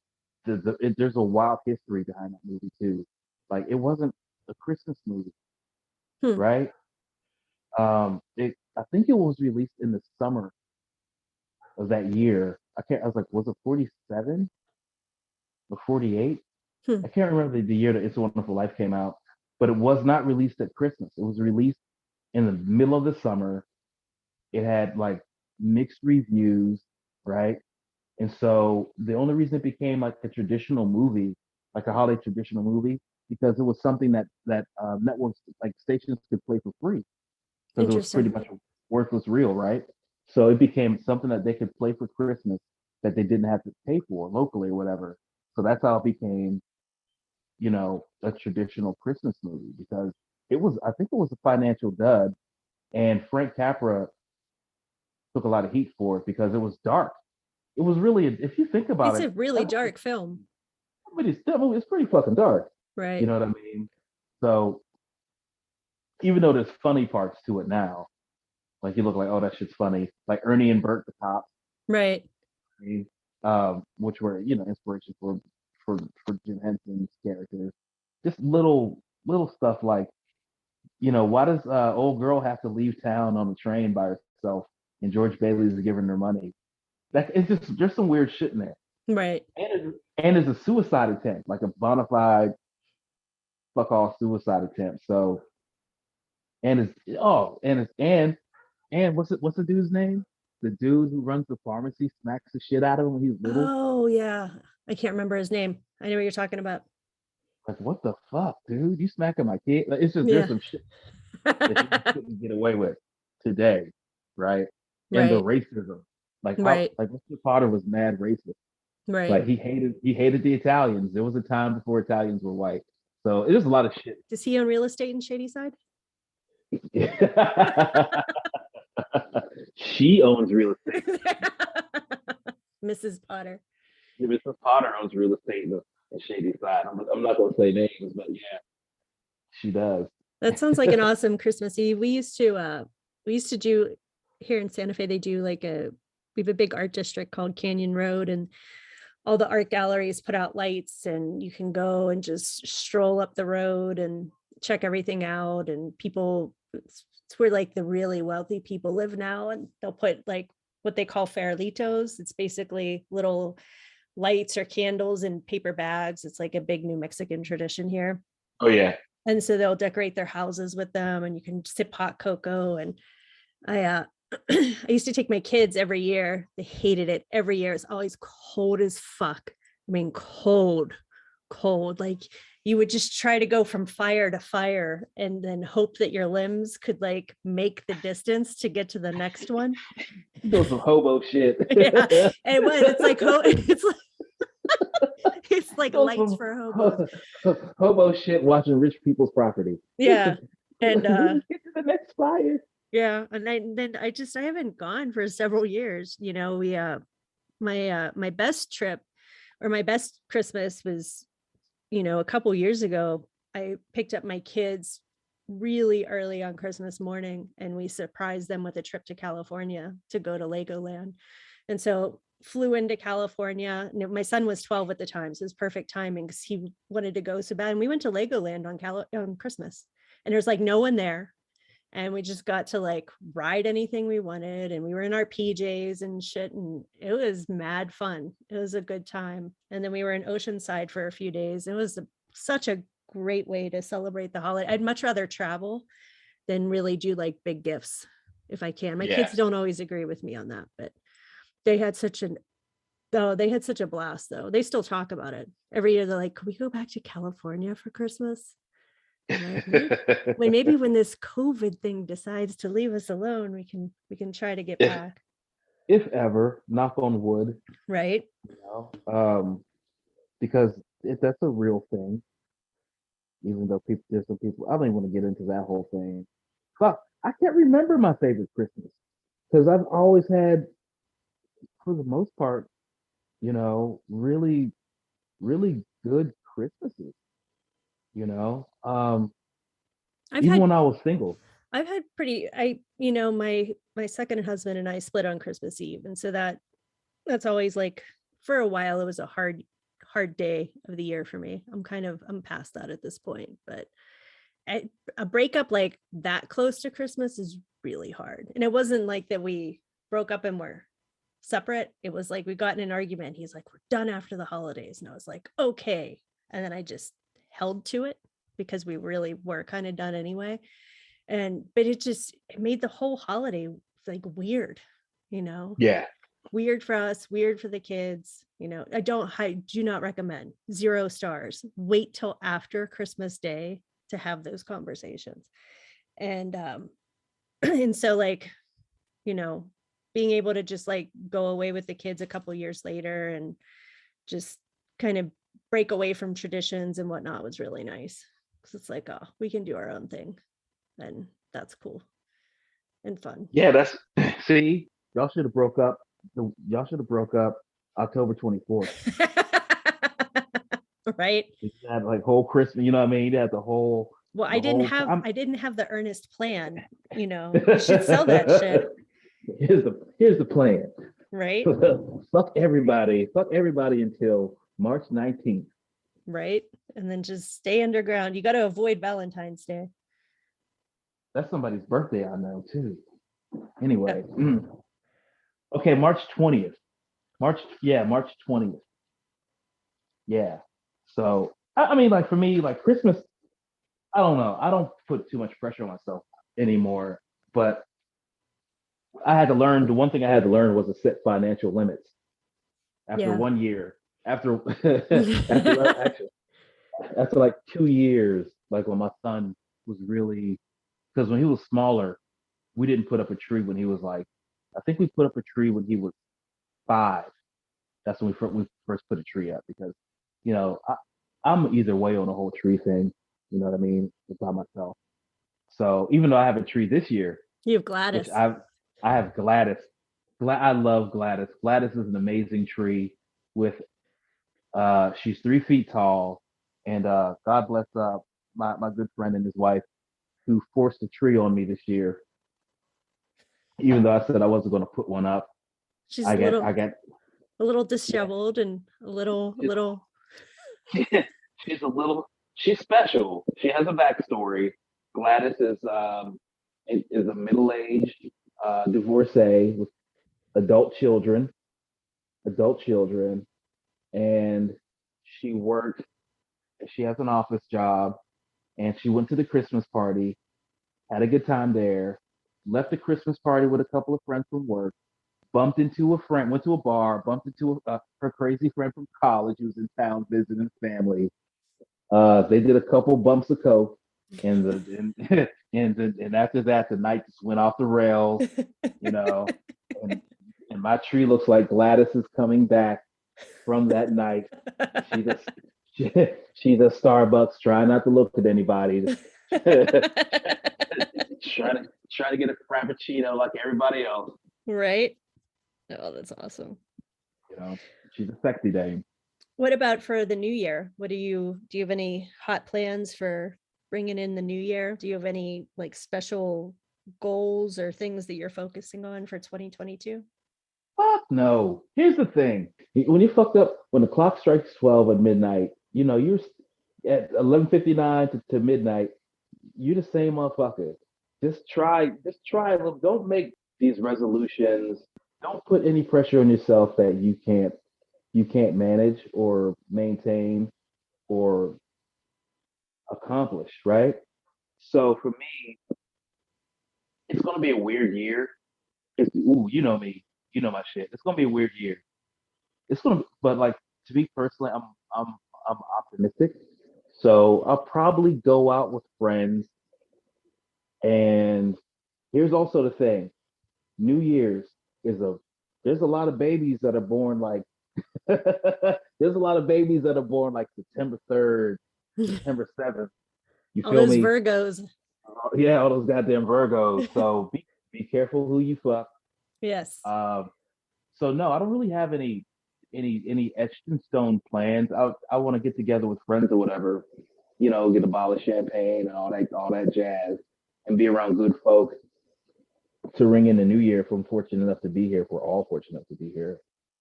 there's a wild history behind that movie too. Like it wasn't a Christmas movie, Hmm. right? I think it was released in the summer of that year. I was like, was it 47 or 48? Hmm. I can't remember the year that It's a Wonderful Life came out, but it was not released at Christmas. It was released in the middle of the summer. It had like mixed reviews, right? And so the only reason it became like a traditional movie, like a holiday traditional movie, because it was something that networks like stations could play for free because it was pretty Interesting. much a worthless reel, right? So it became something that they could play for Christmas that they didn't have to pay for locally or whatever. So that's how it became a traditional Christmas movie because I think it was a financial dud, and Frank Capra took a lot of heat for it because it was dark. It was really, if you think about It's it, a really dark film. that movie is pretty fucking dark. You Right. know what I mean? So even though there's funny parts to it now, like you look like, oh, that shit's funny. Like Ernie and Bert the cops, Right. which were inspiration for Jim Henson's characters. Just little stuff like why does old girl have to leave town on the train by herself and George Bailey's giving her money? That it's just there's some weird shit in there, Right. and it's a suicide attempt, like a bona fide fuck off suicide attempt. So and what's the dude's name? The dude who runs the pharmacy smacks the shit out of him when he's little. Oh yeah. I can't remember his name. I know what you're talking about. Like, what the fuck, dude? You smacking my kid? Like, it's just there's Yeah. some shit that he couldn't get away with today, right? And the Right. racism, Right. Mr. Potter was mad racist. Right. Like he hated the Italians. There was a time before Italians were white, so it is a lot of shit. Does he own real estate in Shadyside? She owns real estate. Mrs. Potter. Mrs. Potter owns real estate in Shady Side. I'm not going to say names, but yeah, she does. That sounds like an awesome Christmas Eve. We used to do here in Santa Fe, they do we have a big art district called Canyon Road, and all the art galleries put out lights, and you can go and just stroll up the road and check everything out. And it's where like the really wealthy people live now, and they'll put like what they call farolitos. It's basically little lights or candles in paper bags. It's like a big New Mexican tradition here. Oh yeah. And so they'll decorate their houses with them, and you can sip hot cocoa. And I I used to take my kids every year. They hated it every year. It's always cold as fuck. I mean, cold. Like you would just try to go from fire to fire and then hope that your limbs could like make the distance to get to the next one. Doing some hobo shit. Yeah, it was. It's like lights for hobos. Hobo shit watching rich people's property. Yeah. And get to the next fire. yeah, and I haven't gone for several years. We my best trip or my best Christmas was, a couple years ago. I picked up my kids really early on Christmas morning, and we surprised them with a trip to California to go to Legoland. And so flew into California. My son was 12 at the time, so it was perfect timing because he wanted to go so bad. And we went to Legoland on Christmas, and there's like no one there. And we just got to like ride anything we wanted, and we were in our PJs and shit, and it was mad fun. It was a good time. And then we were in Oceanside for a few days. It was such a great way to celebrate the holiday. I'd much rather travel than really do like big gifts if I can. My kids don't always agree with me on that, but they had such a blast though. They still talk about it every year. They're like, can we go back to California for Christmas? Maybe when this COVID thing decides to leave us alone, we can try to get back. If ever, knock on wood. Right. Because that's a real thing. Even though there's some people, I don't even want to get into that whole thing. But I can't remember my favorite Christmas because I've always had, for the most part, really, really good Christmases. Even when I was single. I've had my second husband and I split on Christmas Eve. And so that's always like, for a while, it was a hard day of the year for me. I'm past that at this point, but a breakup like that close to Christmas is really hard. And it wasn't like that we broke up and were separate. It was like we got in an argument. He's like, we're done after the holidays. And I was like, okay. And then I just held to it because we really were kind of done anyway. But it made the whole holiday like weird, Yeah. Weird for us, weird for the kids. I do not recommend 0 stars. Wait till after Christmas Day to have those conversations. And and so like, being able to just like go away with the kids a couple years later and just kind of break away from traditions and whatnot was really nice. Because it's like, oh, we can do our own thing. And that's cool and fun. Yeah, that's see, y'all should have broke up. Y'all should have broke up October 24th. Right. You had like whole Christmas, you know what I mean? You had Well, the whole time. I didn't have the earnest plan, you know. You should sell that shit. Here's the plan. Right. Fuck everybody. Fuck everybody until March 19th. Right. And then just stay underground. You got to avoid Valentine's Day. That's somebody's birthday, I know too. Anyway. Yeah. Okay, March 20th. March 20th. Yeah. So I mean, like for me, like Christmas, I don't know. I don't put too much pressure on myself anymore. But I had to learn. The one thing I had to learn was to set financial limits. After Yeah. 1 year, after actually after like 2 years, like when my son was really, because when he was smaller, we didn't put up a tree when he was like, I think we put up a tree when he was 5. That's when we first put a tree up because, you know, I'm either way on the whole tree thing. You know what I mean? By myself. So even though I have a tree this year, You have which Gladys. I have Gladys. I love Gladys. Gladys is an amazing tree with she's 3 feet tall, and God bless my good friend and his wife who forced a tree on me this year. Even though I said I wasn't going to put one up, She's I got a little yeah. disheveled and a little. She's a little. She's special. She has a backstory. Gladys is a middle aged divorcee with adult children, adult children, and she worked. She has an office job, and she went to the Christmas party, had a good time there, left the Christmas party with a couple of friends from work, bumped into a friend, went to a bar, bumped into her crazy friend from college who was in town visiting family. They did a couple bumps of coke, and and after that, the night just went off the rails, you know. And and my tree looks like Gladys is coming back from that night. She just she, she's at Starbucks, trying not to look at anybody, trying to get a frappuccino like everybody else. Right. Oh, that's awesome. You know, she's a sexy dame. What about for the new year? Do you have any hot plans for bringing in the new year? Do you have any like special goals or things that you're focusing on for 2022? Fuck no. Here's the thing: when you fucked up, when the clock strikes 12 at midnight, you know you're at 11:59 to midnight. You're the same motherfucker. Just try a little. Don't make these resolutions. Don't put any pressure on yourself that you can't manage or maintain or accomplish. Right. So for me, it's gonna be a weird year. Ooh, you know me. You know my shit. It's gonna be a weird year. But like to me personally, I'm I'm optimistic. So I'll probably go out with friends. And here's also the thing: New Year's is a there's a lot of babies that are born like there's a lot of babies that are born like September 3rd, September 7th. You All feel those me? Virgos. Yeah, all those goddamn Virgos. So be careful who you fuck. Yes. Um, so no, I don't really have any etched in stone plans. I want to get together with friends or whatever, you know, get a bottle of champagne and all that jazz, and be around good folk to ring in the new year. If I'm fortunate enough to be here, if we're all fortunate enough to be here,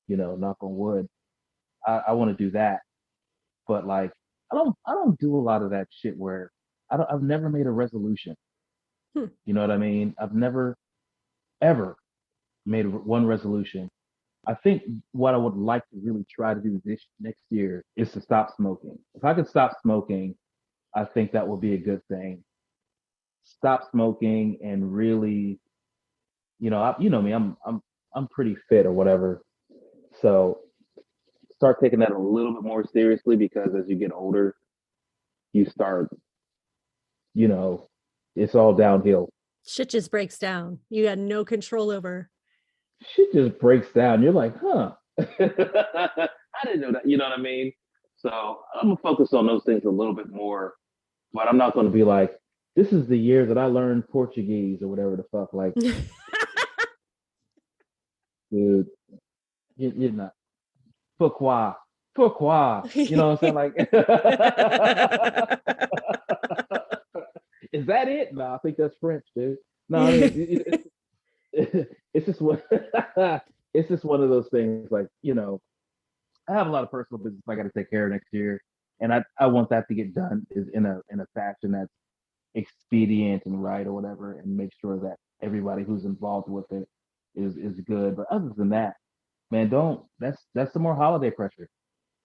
you know, knock on wood. I want to do that, but like I don't do a lot of that shit where I've never made a resolution. Hmm. You know what I mean? I've never ever made one resolution. I think what I would like to really try to do this next year is to stop smoking. If I could stop smoking, I think that would be a good thing. Stop smoking and really, you know me, I'm pretty fit or whatever. So start taking that a little bit more seriously because as you get older, you start, you know, it's all downhill. Shit just breaks down. You got no control over. Shit just breaks down. You're like, huh? I didn't know that. You know what I mean? So I'm gonna focus on those things a little bit more, but I'm not gonna be like, this is the year that I learned Portuguese or whatever the fuck. Like, dude, you're not. Pourquoi? Pourquoi? You know what I'm saying? Like, is that it? No, I think that's French, dude. No, I mean, it's just one. It's just one of those things. Like, I have a lot of personal business I got to take care of next year, and I want that to get done is in a fashion that's expedient and right or whatever, and make sure that everybody who's involved with it is good. But other than that, man, don't. That's some more holiday pressure.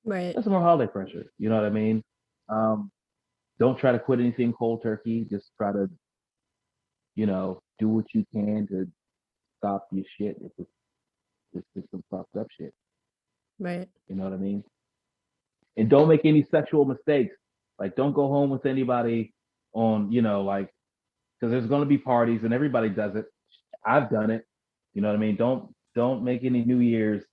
Right. That's some more holiday pressure. You know what I mean? Um, don't try to quit anything cold turkey. Just try to do what you can to stop your shit if it's some fucked up shit. Right. You know what I mean? And don't make any sexual mistakes. Like, don't go home with anybody on, like, because there's going to be parties and everybody does it. I've done it. You know what I mean? Don't make any New Year's.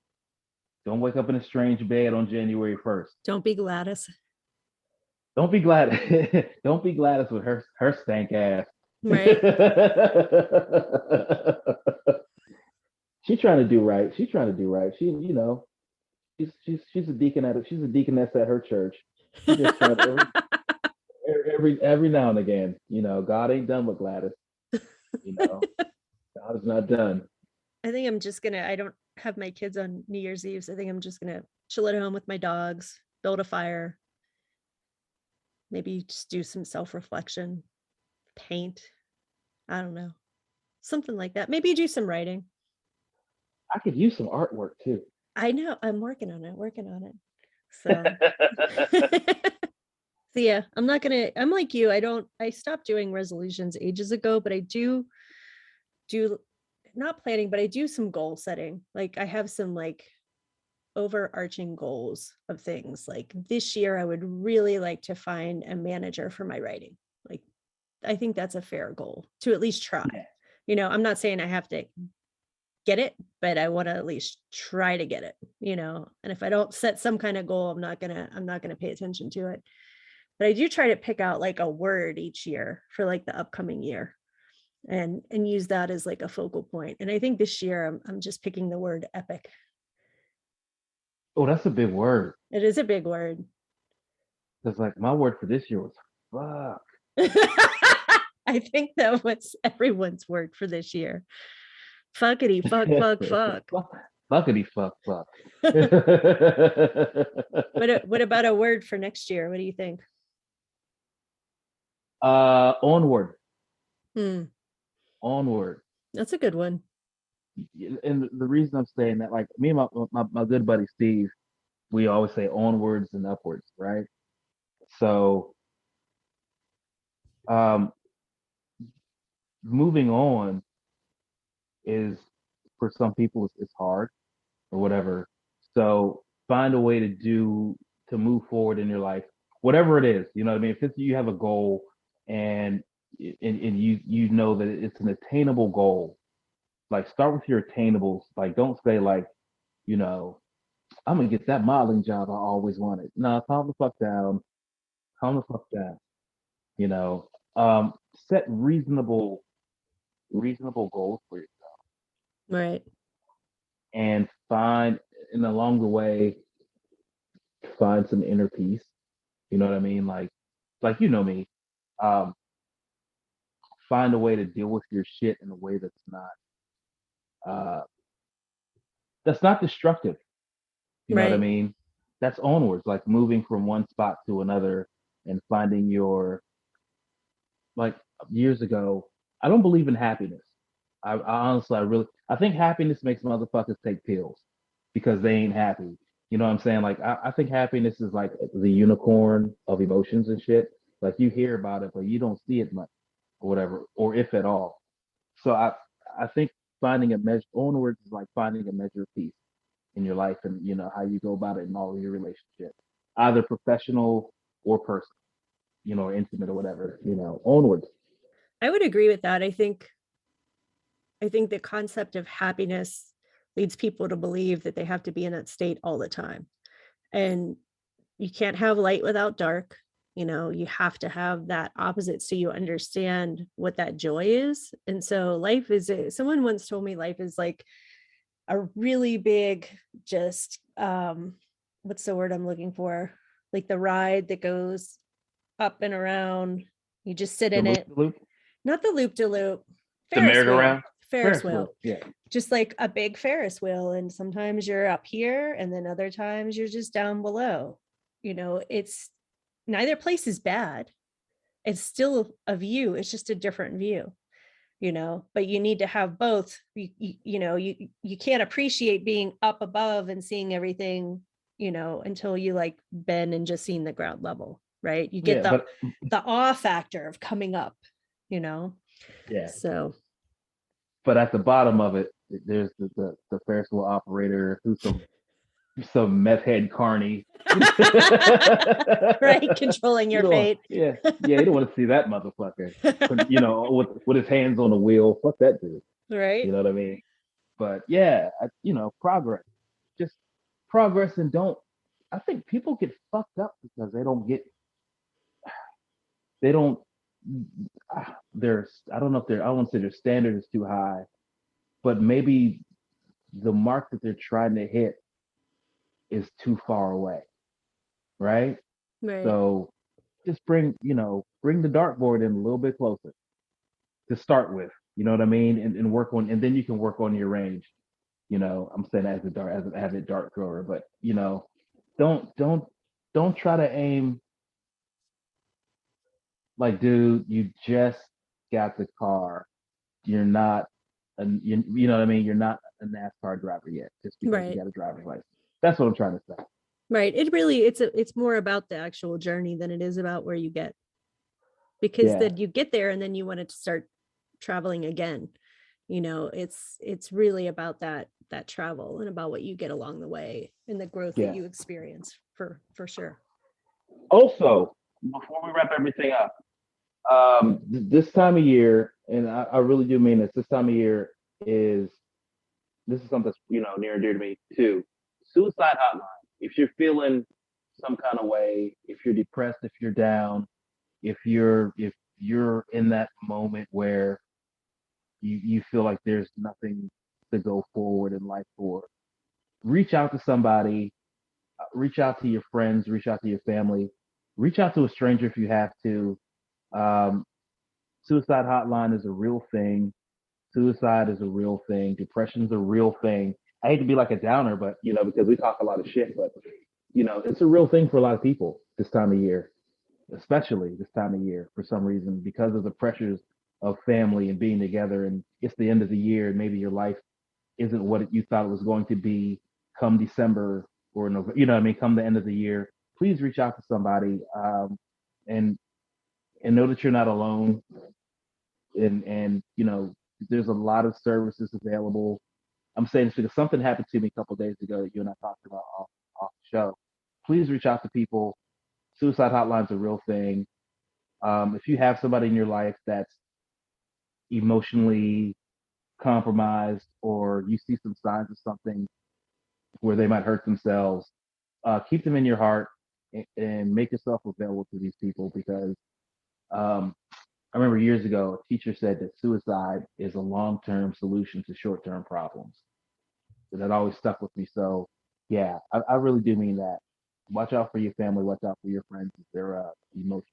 Don't wake up in a strange bed on January 1st. Don't be Gladys. Don't be glad. Don't be Gladys with her stank ass. Right. She's trying to do right. She's trying to do right. She's a deaconess at her church. She just trying to every now and again. God ain't done with Gladys. God is not done. I think I don't have my kids on New Year's Eve. So I think I'm just gonna chill at home with my dogs, build a fire, maybe just do some self-reflection, paint. I don't know. Something like that. Maybe do some writing. I could use some artwork too. I know. I'm working on it. So so yeah, I'm like you. I stopped doing resolutions ages ago, but I do not planning, but I do some goal setting. Like I have some like overarching goals of things. Like this year, I would really like to find a manager for my writing. Like I think that's a fair goal to at least try. Yeah. I'm not saying I have to get it, but I want to at least try to get it, and if I don't set some kind of goal, I'm not gonna pay attention to it. But I do try to pick out like a word each year for like the upcoming year and use that as like a focal point. And I think this year I'm just picking the word epic. Oh, that's a big word. It is a big word. Because like my word for this year was fuck. I think that was everyone's word for this year. Fuckity fuck fuck fuck. Fuckity fuck fuck. What about a word for next year? What do you think? Onward. Hmm. Onward. That's a good one. And the reason I'm saying that, like me and my good buddy Steve, we always say onwards and upwards, right? So um moving on is for some people it's hard or whatever. So find a way to move forward in your life, whatever it is. You know what I mean? If it's, you have a goal and and you know that it's an attainable goal, like start with your attainables. Like don't say like, you know, I'm gonna get that modeling job I always wanted. No, calm the fuck down. Calm the fuck down. You know, set reasonable goals for you Right. and and along the way find some inner peace. You know what I mean? Like you know me. Um, find a way to deal with your shit in a way uh that's not destructive. You know what I Right. mean? That's onwards, like moving from one spot to another and finding your like years ago. I don't believe in happiness. I honestly, I think happiness makes motherfuckers take pills because they ain't happy. You know what I'm saying? Like, I think happiness is like the unicorn of emotions and shit. Like, you hear about it, but you don't see it much or whatever, or if at all. So I think finding a measure onwards is like finding a measure of peace in your life and, how you go about it in all of your relationships, either professional or personal, or intimate or whatever, onwards. I would agree with that. I think the concept of happiness leads people to believe that they have to be in that state all the time. And you can't have light without dark. You have to have that opposite so you understand what that joy is. And so life is, someone once told me life is like a really big, just what's the word I'm looking for? Like the ride that goes up and around. You just sit The in loop, it. the loop, Not the loop de loop. the Ferris wheel. merry-go-round, Ferris Ferris wheel. wheel. Yeah, Just like a big Ferris wheel. And sometimes you're up here and then other times you're just down below. It's neither place is bad. It's still a view. It's just a different view, but you need to have both. You can't appreciate being up above and seeing everything, until you like been and just seen the ground level, right? You get yeah, the awe factor of coming up, yeah, so but at the bottom of it, there's the Ferris wheel operator who's some meth head carny. right, controlling You your don't, fate. yeah, yeah, you don't want to see that motherfucker. With his hands on the wheel. Fuck that dude. You Right, know what I mean? But yeah, progress, just progress, and don't. I think people get fucked up because they don't. There's, I don't know if they're, I don't want to say their standard is too high, but maybe the mark that they're trying to hit is too far away, right? right, So just bring the dartboard in a little bit closer to start with. You know what I mean? And work on, and then you can work on your range. I'm saying as an avid dart thrower, but don't don't don't try to aim like, dude, you just got the car. You're not, you know what I mean? You're not a NASCAR driver yet, just because you right, got a driver's license. That's what I'm trying to say. right. It's more about the actual journey than it is about where you get, because Yeah, then you get there and then you want to start traveling again. It's really about that travel and about what you get along the way and the growth that yeah. you experience, for sure. Also, before we wrap everything up, this time of year, and I really do mean this time of year is this is something that's near and dear to me too. Suicide hotline. If you're feeling some kind of way, if you're depressed, if you're down, if you're in that moment where you feel like there's nothing to go forward in life for, reach out to somebody, reach out to your friends, reach out to your family, reach out to a stranger if you have to. Um, Suicide hotline is a real thing. Suicide is a real thing. Depression is a real thing. I hate to be like a downer, but because we talk a lot of shit, but it's a real thing for a lot of people this time of year, especially this time of year for some reason, because of the pressures of family and being together. And it's the end of the year, and maybe your life isn't what you thought it was going to be come December or November, you know what I mean, come the end of the year. Please reach out to somebody, and know that you're not alone. And there's a lot of services available. I'm saying this because something happened to me a couple of days ago that you and I talked about off the show. Please reach out to people. Suicide hotline's a real thing. If you have somebody in your life that's emotionally compromised, or you see some signs of something where they might hurt themselves, keep them in your heart, and make yourself available to these people, because um, I remember years ago, a teacher said that suicide is a long-term solution to short-term problems. So that always stuck with me. So yeah, I really do mean that. Watch out for your family. Watch out for your friends. They're emotional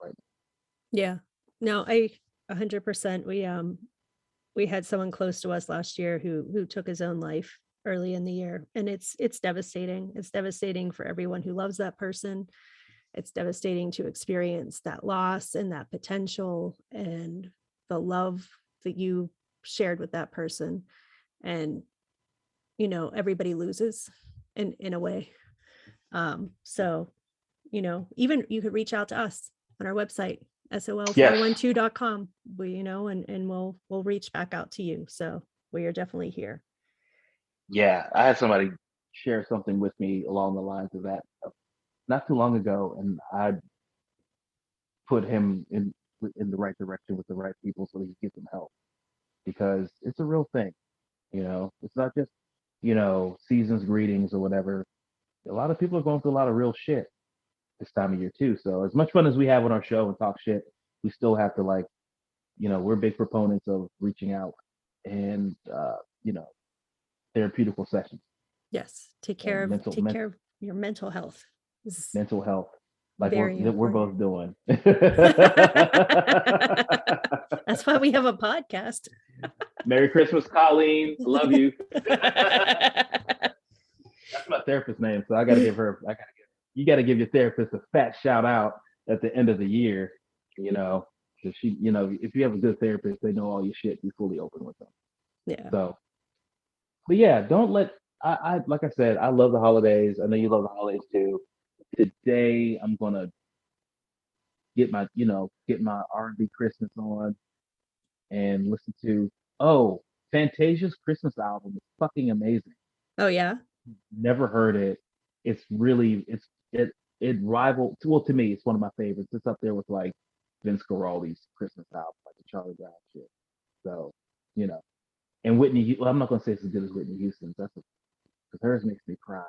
right Yeah, no, I 100%. We had someone close to us last year who took his own life early in the year, and it's devastating. It's devastating for everyone who loves that person. It's devastating to experience that loss and that potential and the love that you shared with that person. And everybody loses in a way. So even you could reach out to us on our website, Yes. sol412.com. And we'll reach back out to you. So we are definitely here. Yeah, I had somebody share something with me along the lines of that not too long ago, and I put him in the right direction with the right people so he could get some help, because it's a real thing. It's not just season's greetings or whatever. A lot of people are going through a lot of real shit. this time of year too. So as much fun as we have on our show and talk shit, we still have to like, we're big proponents of reaching out and therapeutical sessions Yes. Take and care of your mental health. This is mental health, like very we're important. both doing. That's why we have a podcast. Merry Christmas, Colleen. Love you. That's my therapist's name, so you got to give your therapist a fat shout out at the end of the year. Because she, if you have a good therapist, they know all your shit. Be fully open with them. Yeah. So, but yeah, don't let. I like I said, I love the holidays. I know you love the holidays too. Today, I'm gonna get my R&B Christmas on and listen to Fantasia's Christmas album is fucking amazing. Oh yeah. Never heard it. It's really it rival to me, it's one of my favorites. It's up there with like Vince Guaraldi's Christmas album, like the Charlie Brown shit. So, and well, I'm not gonna say it's as good as Whitney Houston's. Because hers makes me cry.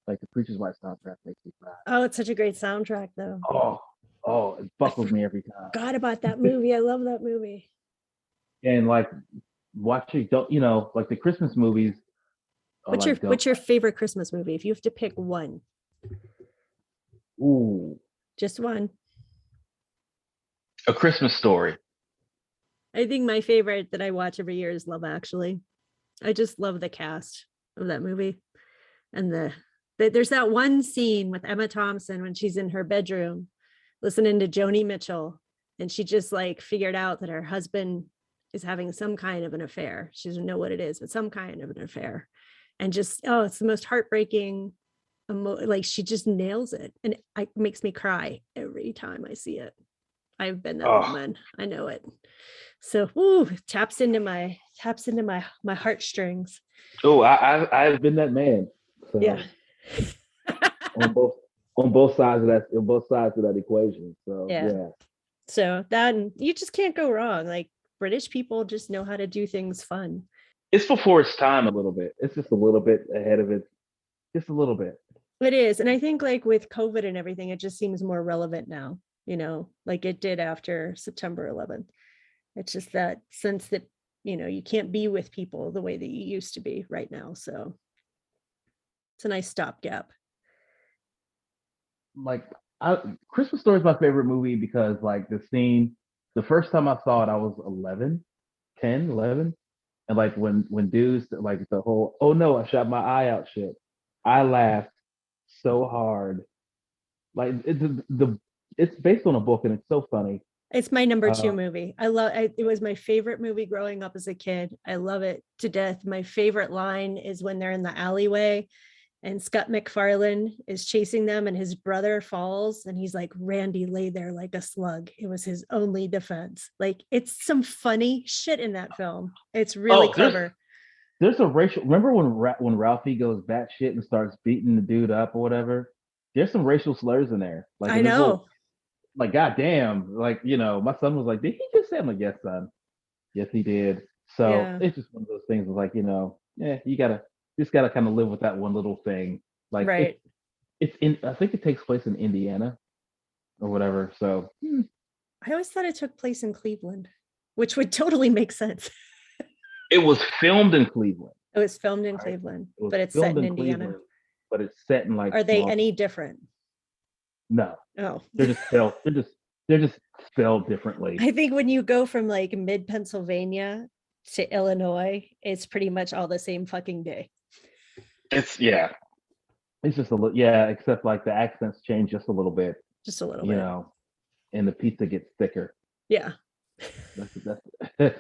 Like the Preacher's Wife soundtrack makes me cry. Oh, it's such a great soundtrack though. It buckles me every time. Forgot about that movie. I love that movie. And like watching, like the Christmas movies. What's your favorite Christmas movie? If you have to pick one. Ooh. Just one. A Christmas Story. I think my favorite that I watch every year is Love Actually. I just love the cast of that movie. And there's that one scene with Emma Thompson when she's in her bedroom listening to Joni Mitchell, and she just like figured out that her husband is having some kind of an affair. She doesn't know what it is, but some kind of an affair. And just, it's the most heartbreaking, like she just nails it. And it makes me cry every time I see it. I've been that woman. I know it. So, taps into my heartstrings. Oh, I've been that man. So, yeah. on both sides of that equation. So yeah. So that, you just can't go wrong. Like British people just know how to do things fun. It's before its time a little bit. It's just a little bit ahead of it. Just a little bit. It is. And I think like with COVID and everything, it just seems more relevant now, like it did after September 11th. It's just that sense that, you can't be with people the way that you used to be right now. So it's a nice stopgap. Like Christmas Story is my favorite movie because like the first time I saw it, I was 11. And like when dudes like the whole, oh no, I shot my eye out shit. I laughed so hard. Like it's based on a book and it's so funny. It's my number 2 movie. It was my favorite movie growing up as a kid. I love it to death. My favorite line is when they're in the alleyway and Scott MacFarlane is chasing them and his brother falls and he's like, Randy lay there like a slug. It was his only defense. Like it's some funny shit in that film. It's really clever. There's a racial, remember when Ralphie goes batshit and starts beating the dude up or whatever? There's some racial slurs in there. Like I know. Like, goddamn, like, my son was like, did he just say? I'm like, yes, son. Yes, he did. So It's just one of those things of like, you just gotta kind of live with that one little thing. Like, right. I think it takes place in Indiana or whatever. So I always thought it took place in Cleveland, which would totally make sense. It was filmed in Cleveland. It was filmed in Cleveland, but it's set in Indiana. But it's set in like. Are they any different? No. Oh. They're just spelled differently. I think when you go from like mid Pennsylvania to Illinois, it's pretty much all the same fucking day. It's just a little, except like the accents change just a little bit. Just a little bit. And the pizza gets thicker. Yeah. That's the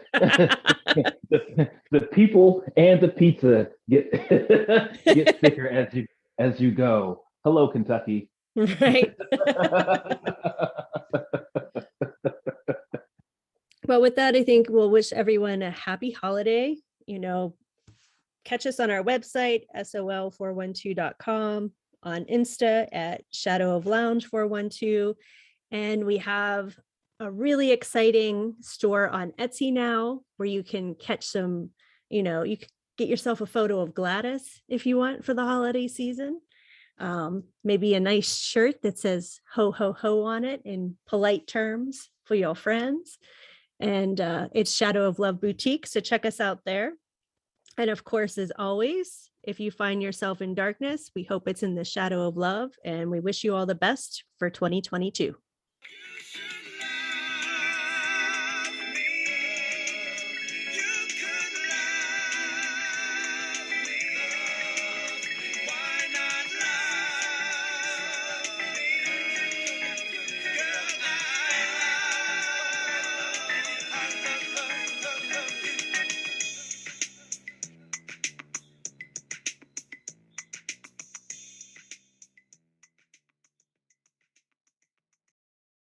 people and the pizza get thicker as you go. Hello, Kentucky. Right. But with that, I think we'll wish everyone a happy holiday. Catch us on our website, sol412.com, on Insta at Shadow of Lounge 412. And we have a really exciting store on Etsy now where you can catch some, you can get yourself a photo of Gladys if you want for the holiday season. maybe a nice shirt that says ho, ho, ho on it in polite terms for your friends. And it's Shadow of Love Boutique. So check us out there. And of course, as always, if you find yourself in darkness, we hope it's in the shadow of love. And we wish you all the best for 2022.